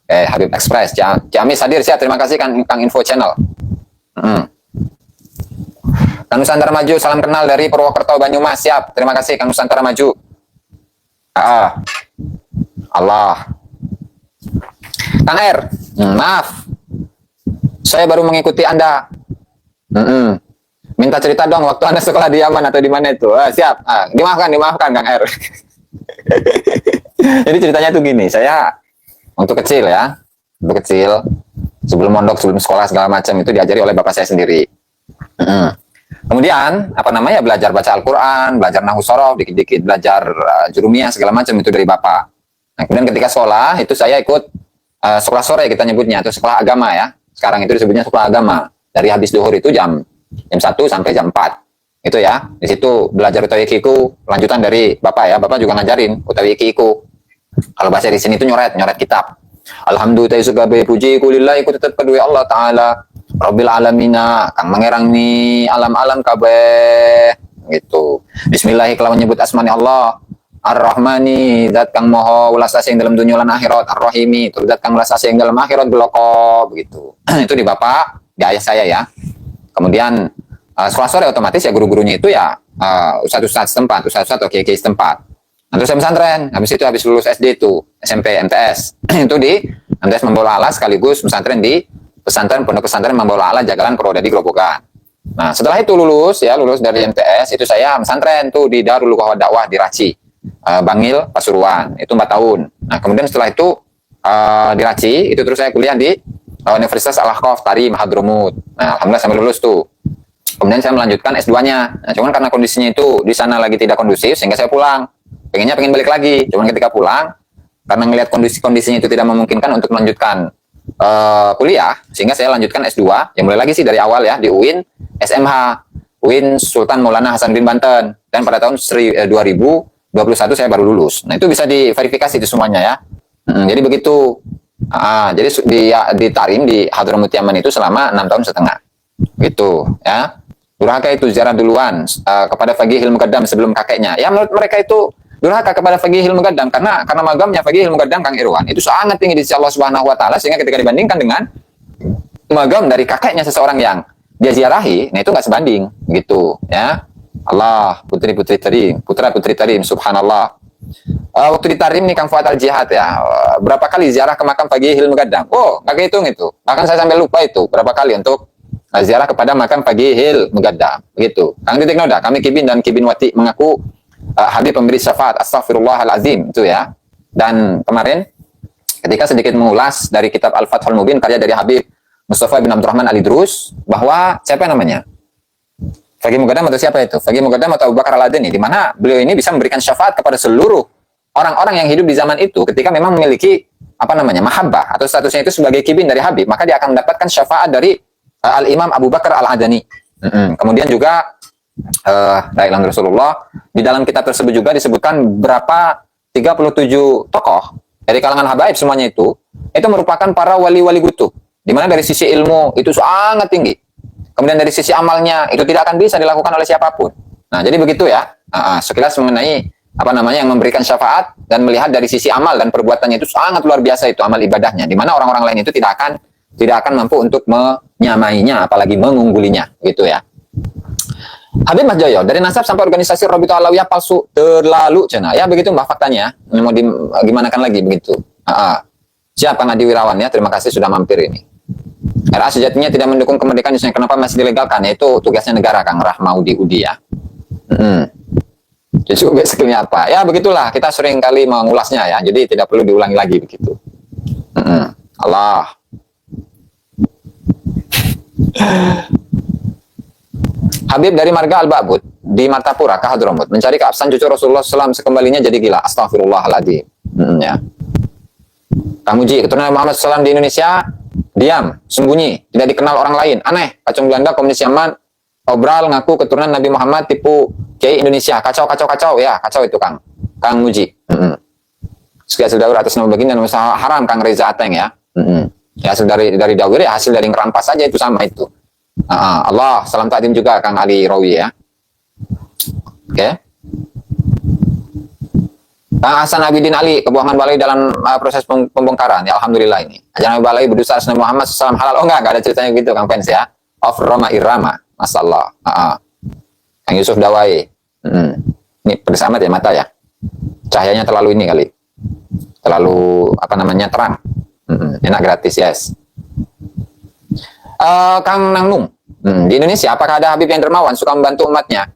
Habib Express, Ciamis hadir, siap. Terima kasih Kang Info Channel. Kang Nusantara Maju, salam kenal dari Purwokerto, Banyumas, siap. Terima kasih Kang Nusantara Maju. Allah. Kang R, maaf, saya baru mengikuti Anda. Minta cerita dong waktu Anda sekolah di Yaman atau di mana itu. Siap. Dimaafkan Kang R. Jadi ceritanya tuh gini, saya waktu kecil sebelum mondok, sebelum sekolah segala macam itu diajari oleh bapak saya sendiri. Kemudian belajar baca Al-Quran, belajar Nahwu Shorof, dikit-dikit belajar Jurumiyah segala macam itu dari bapak. Nah, kemudian ketika sekolah itu saya ikut sekolah sore kita nyebutnya, atau sekolah agama ya. Sekarang itu disebutnya sekolah agama. Dari habis duhur itu jam 1 sampai jam 4. Itu ya. Di situ belajar utawi ikiku, lanjutan dari Bapak ya. Bapak juga ngajarin utawi ikiku. Kalau bahasa di sini itu nyoret kitab. Alhamdulillah sugabe puji kulillahi ku tetap kedua Allah taala Rabbil alamina, kang mengerang ni alam-alam kabeh gitu. Bismillah kelawan nyebut asmani Allah. Ar-Rahmani, zat kang moho ulas asing dalam dunia lan akhirat. Ar-Rahimi, itu zat kang ulas asing dalam akhirat beloko begitu. Itu di bapak, di ayah saya ya. Kemudian sekolah sore otomatis ya guru-gurunya itu ya ustadz setempat, ustadz atau kiai setempat. Nah, terus saya pesantren, habis lulus SD itu SMP MTS. Itu di MTS Membawa Ala sekaligus pesantren di pondok pesantren Membawa Ala Jagalan Purwodadi Grobogan. Nah, setelah itu lulus dari MTS itu saya pesantren tuh di Darul Quwah Dakwah di Raci. Bangil Pasuruan itu 4 tahun. Nah kemudian setelah itu di Raci itu terus saya kuliah di Universitas Al-Ahqaf Tari Mahadrumut. Nah alhamdulillah sampai lulus tuh. Kemudian saya melanjutkan S2-nya. Nah cuman karena kondisinya itu di sana lagi tidak kondusif sehingga saya pulang. Pengen balik lagi. Cuman ketika pulang karena melihat kondisinya itu tidak memungkinkan untuk melanjutkan kuliah sehingga saya lanjutkan S2 yang mulai lagi sih dari awal ya di UIN SMH UIN Sultan Maulana Hasanuddin Banten, dan pada tahun 2021 saya baru lulus. Nah itu bisa diverifikasi itu semuanya ya. Jadi begitu. Jadi di Tarim di Hadramut Yaman itu selama 6 tahun setengah. Gitu ya. Durhaka itu ziarah duluan kepada Faqihil Muqaddam sebelum kakeknya. Ya menurut mereka itu durhaka kepada Faqihil Muqaddam karena magamnya Faqihil Muqaddam Kang Irwan itu sangat tinggi di sisi Allah Subhanahu wa taala sehingga ketika dibandingkan dengan magam dari kakeknya seseorang yang dia ziarahi, nah itu nggak sebanding gitu ya. Allah, putra-putri tarim, subhanallah. Waktu di Tarim nih Kang Fuad Al-Jihad ya, berapa kali ziarah ke makam Faqihil Muqaddam? Oh, nggak kehitung itu. Bahkan saya sampai lupa itu berapa kali untuk ziarah kepada makam Faqihil Muqaddam. Begitu. Kang Titik Noda, kami Kibin dan Kibin Wati mengaku Habib pemberi syafaat, astagfirullahalazim itu ya. Dan kemarin ketika sedikit mengulas dari kitab Al-Fathul Mubin karya dari Habib Mustafa bin Abdurrahman Al-Idrus, bahwa siapa namanya? Faqih Muqaddam atau siapa itu? Faqih Muqaddam atau Abu Bakar Al-Adani, di mana beliau ini bisa memberikan syafaat kepada seluruh orang-orang yang hidup di zaman itu ketika memang memiliki mahabbah atau statusnya itu sebagai kibin dari Habib, maka dia akan mendapatkan syafaat dari Al-Imam Abu Bakar Al-Adani. Kemudian juga la ilaha Rasulullah, di dalam kitab tersebut juga disebutkan berapa 37 tokoh dari kalangan habaib semuanya itu merupakan para wali-wali kutub, di mana dari sisi ilmu itu sangat tinggi. Kemudian dari sisi amalnya itu tidak akan bisa dilakukan oleh siapapun. Nah, jadi begitu ya. Sekilas mengenai yang memberikan syafaat dan melihat dari sisi amal dan perbuatannya itu sangat luar biasa itu amal ibadahnya, di mana orang-orang lain itu tidak akan mampu untuk menyamainya apalagi mengunggulinya gitu ya. Habib Mas Joyo, dari nasab sampai organisasi Rabithah Alawiyah palsu terlalu cina. Ya begitu Mbak faktanya. Mau gimanakan lagi begitu. Siapa Ngadi Wirawan ya, terima kasih sudah mampir ini. RA sejatinya tidak mendukung kemerdekaan Indonesia. Kenapa masih dilegalkan? Itu tugasnya negara, Kang Rahmaudi Udi ya. Jadi skillnya apa? Ya begitulah, kita sering kali mengulasnya ya. Jadi tidak perlu diulangi lagi begitu. Allah. Habib dari Marga Al-Ba'bud di Martapura ke Hadramut mencari keabsahan cucu Rasulullah SAW sekembalinya jadi gila. Astagfirullahaladzim. Ya. Kang Uji, keturunan Muhammad SAW di Indonesia diam, sembunyi, tidak dikenal orang lain, aneh, kacung Belanda, komunis Yaman, Obral ngaku keturunan Nabi Muhammad, tipu Kiai Indonesia. Kacau, kacau, kacau. Ya, kacau itu Kang. Kang Muji. Sekian sudah atas nama baginda dan usaha haram Kang Reza Ateng ya. Ya, hasil dari Dawir ya, hasil dari ngerampas saja itu sama itu. Allah, salam takdim juga Kang Ali Rawi ya. Oke. Kang Hasan Abidin Ali, kebuangan balai dalam proses pembongkaran. Ya, alhamdulillah ini. Ajaran balai berdusta atas Nabi Muhammad SAW halal. Oh enggak ada ceritanya gitu Kang Pens ya. Of Roma Irama. Masallah. Kang Yusuf Dawai. Ini pedes amat ya mata ya. Cahayanya terlalu ini kali. Terlalu apa namanya terang. Enak gratis, yes. Kang Nangnung. Di Indonesia apakah ada Habib yang dermawan suka membantu umatnya?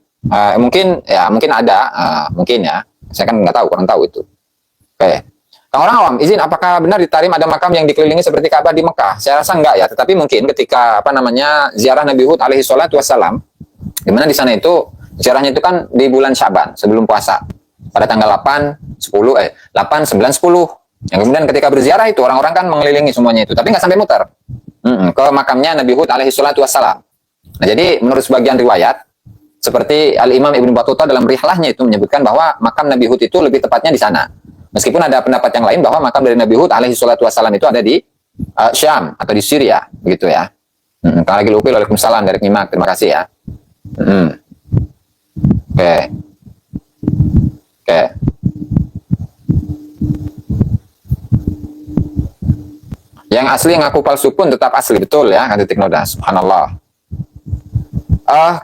Mungkin ada, mungkin ya. Saya kan nggak tahu, kurang tahu itu. Oke. Kang orang awam, izin apakah benar di Tarim ada makam yang dikelilingi seperti Ka'bah di Mekah? Saya rasa enggak ya, tetapi mungkin ketika ziarah Nabi Hud alaihi salatu wassalam, di mana di sana itu ziarahnya itu kan di bulan Syaban sebelum puasa. Pada tanggal 8, 9, 10. Yang kemudian ketika berziarah itu orang-orang kan mengelilingi semuanya itu, tapi nggak sampai muter. Ke makamnya Nabi Hud alaihi salatu wassalam. Nah, jadi menurut sebagian riwayat seperti Al-Imam Ibnu Battuta dalam rihlahnya itu menyebutkan bahwa makam Nabi Hud itu lebih tepatnya di sana. Meskipun ada pendapat yang lain bahwa makam dari Nabi Hud alaihi salatu wassalam itu ada di Syam atau di Syria, begitu ya. Kang lagi lupa, waalaikumsalam dari Nyimak, terima kasih ya. Oke. Yang asli ngaku palsu pun tetap asli, betul ya, kan titik noda, subhanallah.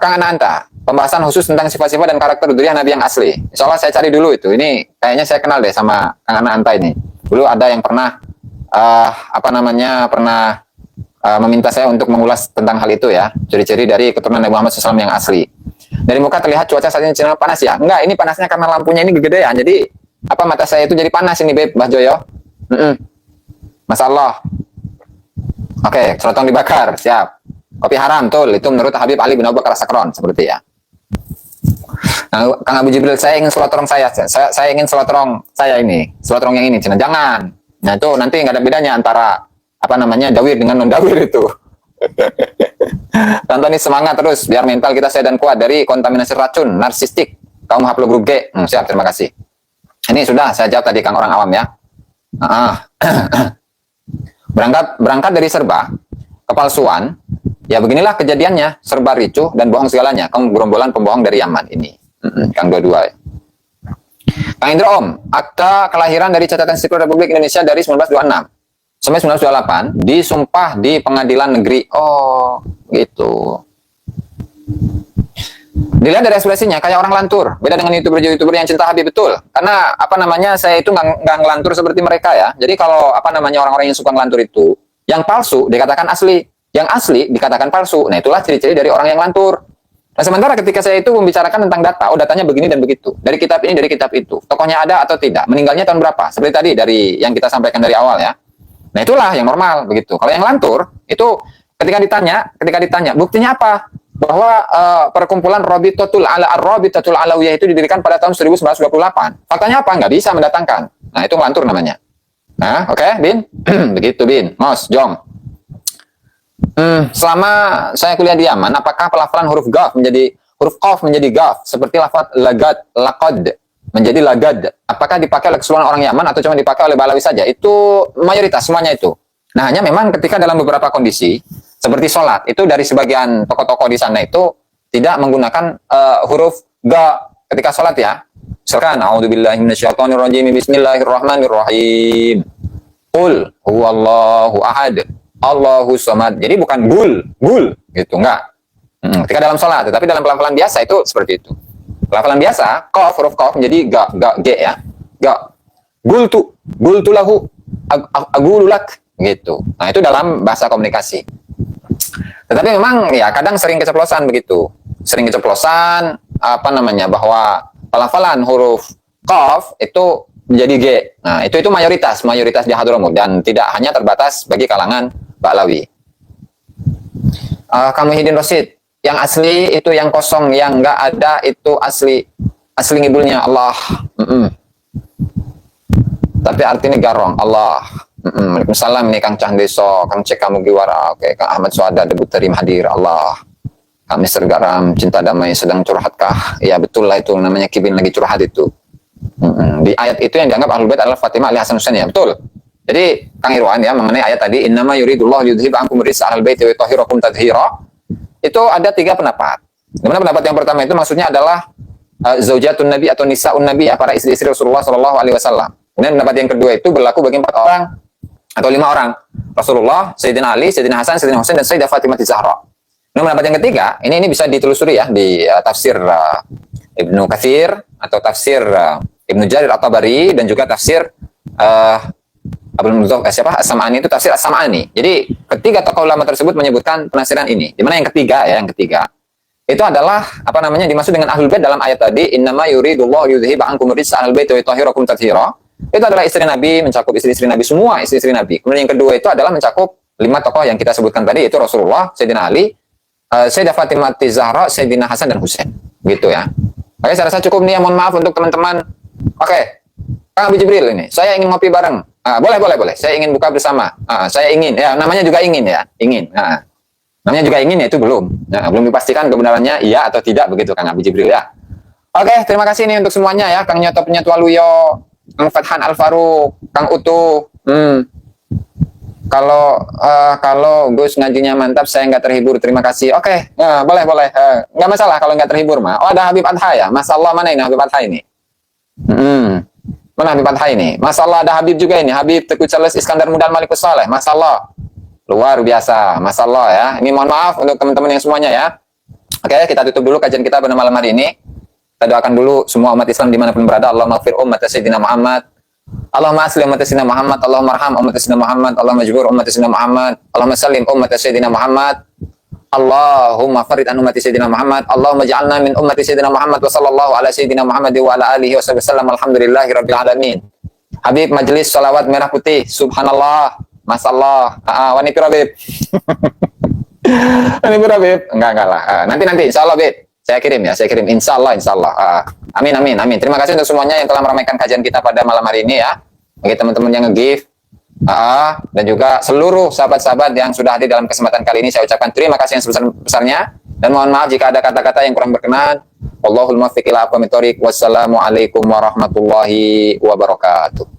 Kang Ananta, pembahasan khusus tentang sifat-sifat dan karakter Dzurriyyah Nabi yang asli. Insya Allah saya cari dulu itu. Ini kayaknya saya kenal deh sama Kang Ananta ini. Dulu ada yang pernah meminta saya untuk mengulas tentang hal itu ya. Ciri-ciri dari keturunan Nabi Muhammad SAW yang asli. Dari muka terlihat cuaca saat ini panas ya? Enggak, ini panasnya karena lampunya ini kegedean. Jadi mata saya itu jadi panas ini, Beb, Mbah Joyo. Masalah. Oke, serotong dibakar, siap. Kopi haram, betul. Itu menurut Habib Ali bin Abu Bakar Sakron, seperti ya. Nah, Kang Abu Jibril, saya ingin selotrong saya ingin selotrong saya ini. Selotrong yang ini, Cina. Jangan. Nah, itu nanti nggak ada bedanya antara dawir dengan non-dawir itu. Tonton ini semangat terus, biar mental kita sehat dan kuat dari kontaminasi racun, narsistik, kaum haplogrup G. Siap, terima kasih. Ini sudah saya jawab tadi Kang orang awam ya. Berangkat dari serba, kepalsuan, ya beginilah kejadiannya, serba ricuh dan bohong segalanya. Kaum gerombolan pembohong dari Yaman ini. Kang dua-dua. Kang Indra Om, akta kelahiran dari catatan sipil Republik Indonesia dari 1926 sampai 1928 disumpah di pengadilan negeri. Oh, gitu. Dilihat dari ekspresinya kayak orang lantur. Beda dengan YouTuber yang cinta Habib, betul. Karena saya itu nggak ngelantur seperti mereka ya. Jadi kalau orang-orang yang suka ngelantur itu, yang palsu dikatakan asli. Yang asli dikatakan palsu. Nah, itulah ciri-ciri dari orang yang lantur. Nah, sementara ketika saya itu membicarakan tentang data, datanya begini dan begitu. Dari kitab ini, dari kitab itu. Tokohnya ada atau tidak? Meninggalnya tahun berapa? Seperti tadi dari yang kita sampaikan dari awal ya. Nah, itulah yang normal begitu. Kalau yang lantur, itu ketika ditanya, buktinya apa? Bahwa perkumpulan Rabitatul Alawiyah itu didirikan pada tahun 1928. Faktanya apa? Nggak bisa mendatangkan. Nah, itu ngelantur namanya. Nah, oke, Bin? Begitu, Bin. Mos, Jong. Selama saya kuliah di Yaman, apakah pelafalan huruf qaf menjadi gaf seperti lafaz laqad menjadi lagad? Apakah dipakai oleh keseluruhan orang Yaman atau cuma dipakai oleh Balawi saja? Itu mayoritas semuanya itu. Nah, hanya memang ketika dalam beberapa kondisi seperti sholat itu dari sebagian tokoh-tokoh di sana itu tidak menggunakan huruf ga ketika sholat ya. Misalkan a'udzubillahi minasyaitonirrajim bismillahirrahmanirrahim. Qul huwallahu ahad. Allahu somad. Jadi bukan gul gitu, enggak. Ketika dalam sholat, tetapi dalam pelafalan biasa itu seperti itu. Pelafalan biasa, huruf qaf menjadi g ya. Ga. Gultu lahu agululak gitu. Nah, itu dalam bahasa komunikasi. Tetapi memang ya kadang sering keceplosan begitu. Sering keceplosan bahwa pelafalan huruf qaf itu menjadi G. Nah, itu mayoritas di Hadramut dan tidak hanya terbatas bagi kalangan Ba'lawi. Kamu Hidin Rosid, yang asli itu yang kosong, yang enggak ada itu asli ngibulnya Allah. Tapi artinya garong Allah. Waalaikumsalam ini Kang Cahdeso, Kang Cek Kamu Giwara, oke, Kang Ahmad Suada debut terim hadir Allah. Kak Mister Garam, cinta damai sedang curhatkah? Ya betul lah, itu namanya Kibin lagi curhat itu. Di ayat itu yang dianggap Ahlul Bait adalah Fatimah, Ali, Hasan, Husain, ya betul. Jadi Kang Irwan ya, mengenai ayat tadi, innama yuridullahu yudhhiba ankum rijsa ahlal baiti wa yutahhirakum tathira. Itu ada 3 pendapat. Dimana pendapat yang pertama itu maksudnya adalah zaujatun Nabi atau nisaun Nabi, ya, para istri-istri Rasulullah Shallallahu Alaihi Wasallam. Kemudian pendapat yang kedua itu berlaku bagi 4 orang atau 5 orang. Rasulullah, Sayyidina Ali, Sayyidina Hasan, Sayyidina Husain, dan Sayyidah Fatimah Zahra. Kemudian pendapat yang ketiga, ini bisa ditelusuri ya di tafsir Ibnu Katsir atau tafsir Ibnu Jarir At-Tabari, dan juga tafsir As-Sam'ani, itu tafsir As-Sam'ani. Jadi ketiga tokoh ulama tersebut menyebutkan penafsiran ini. Di mana yang ketiga itu adalah dimaksud dengan Ahlul Bait dalam ayat tadi, innama yuridullahu yudhhiba ankum rijsa ahlal baiti wa yutahhirakum tathira. Itu adalah istri Nabi, mencakup istri-istri Nabi, semua istri-istri Nabi. Kemudian yang kedua itu adalah mencakup 5 tokoh yang kita sebutkan tadi, itu Rasulullah, Sayyidina Ali, Sayyidah Fatimah Zahra, Sayyidina Hasan dan Husain. Gitu ya. Oke, saya rasa cukup nih ya. Mohon maaf untuk teman-teman. Oke, Kang Abi Jibril ini, saya ingin ngopi bareng. Boleh. Saya ingin buka bersama. Saya ingin, ya, namanya juga ingin ya, ingin. Namanya juga ingin, ya, itu belum. Belum dipastikan kebenarannya iya atau tidak, begitu Kang Abi Jibril ya. Oke, terima kasih nih untuk semuanya ya, Kang Nyoto Penyatu Waluyo, Kang Fathan Al-Faruq, Kang Utuh. Kalau Gus ngajinya mantap, saya nggak terhibur. Terima kasih. Oke, boleh. Nggak masalah kalau nggak terhibur mah. Oh, ada Habib Adha ya. Masalah mana ini Habib Adha ini? Mana Habib Adha ini? Masalah ada Habib juga ini. Habib Teguh Charles Iskandar Mudan Malikus Saleh. Masalah luar biasa. Masalah ya. Ini mohon maaf untuk teman-teman yang semuanya ya. Oke, kita tutup dulu kajian kita pada malam hari ini. Kita doakan dulu semua umat Islam dimanapun berada. Allahumma maghfir ummat Sayyidina Muhammad. Allahumma aslim umat Sayyidina Muhammad. Allahumma arham umat Sayyidina Muhammad. Allahumma jbur umat Sayyidina Muhammad. Allahumma salim umat Sayyidina Muhammad. Allahumma farid an ummati Sayyidina Muhammad. Allahumma ja'alna min ummati Sayyidina Muhammad wa sallallahu ala Sayyidina Muhammad wa ala alihi wa sallam. Alhamdulillahi rabbil alamin. Habib Majelis Salawat Merah Putih. Subhanallah. Masallah. Wani pira, Bib? Wani pira, Bib? Enggak lah. Nanti insyaallah, Bib. Saya kirim. Insyaallah. Amin. Terima kasih untuk semuanya yang telah meramaikan kajian kita pada malam hari ini ya. Bagi teman-teman yang nge-give, dan juga seluruh sahabat-sahabat yang sudah hadir dalam kesempatan kali ini, saya ucapkan terima kasih yang sebesar-besarnya, dan mohon maaf jika ada kata-kata yang kurang berkenan. Wallahul muwaffiq ila aqwamit thoriq. Wassalamualaikum warahmatullahi wabarakatuh.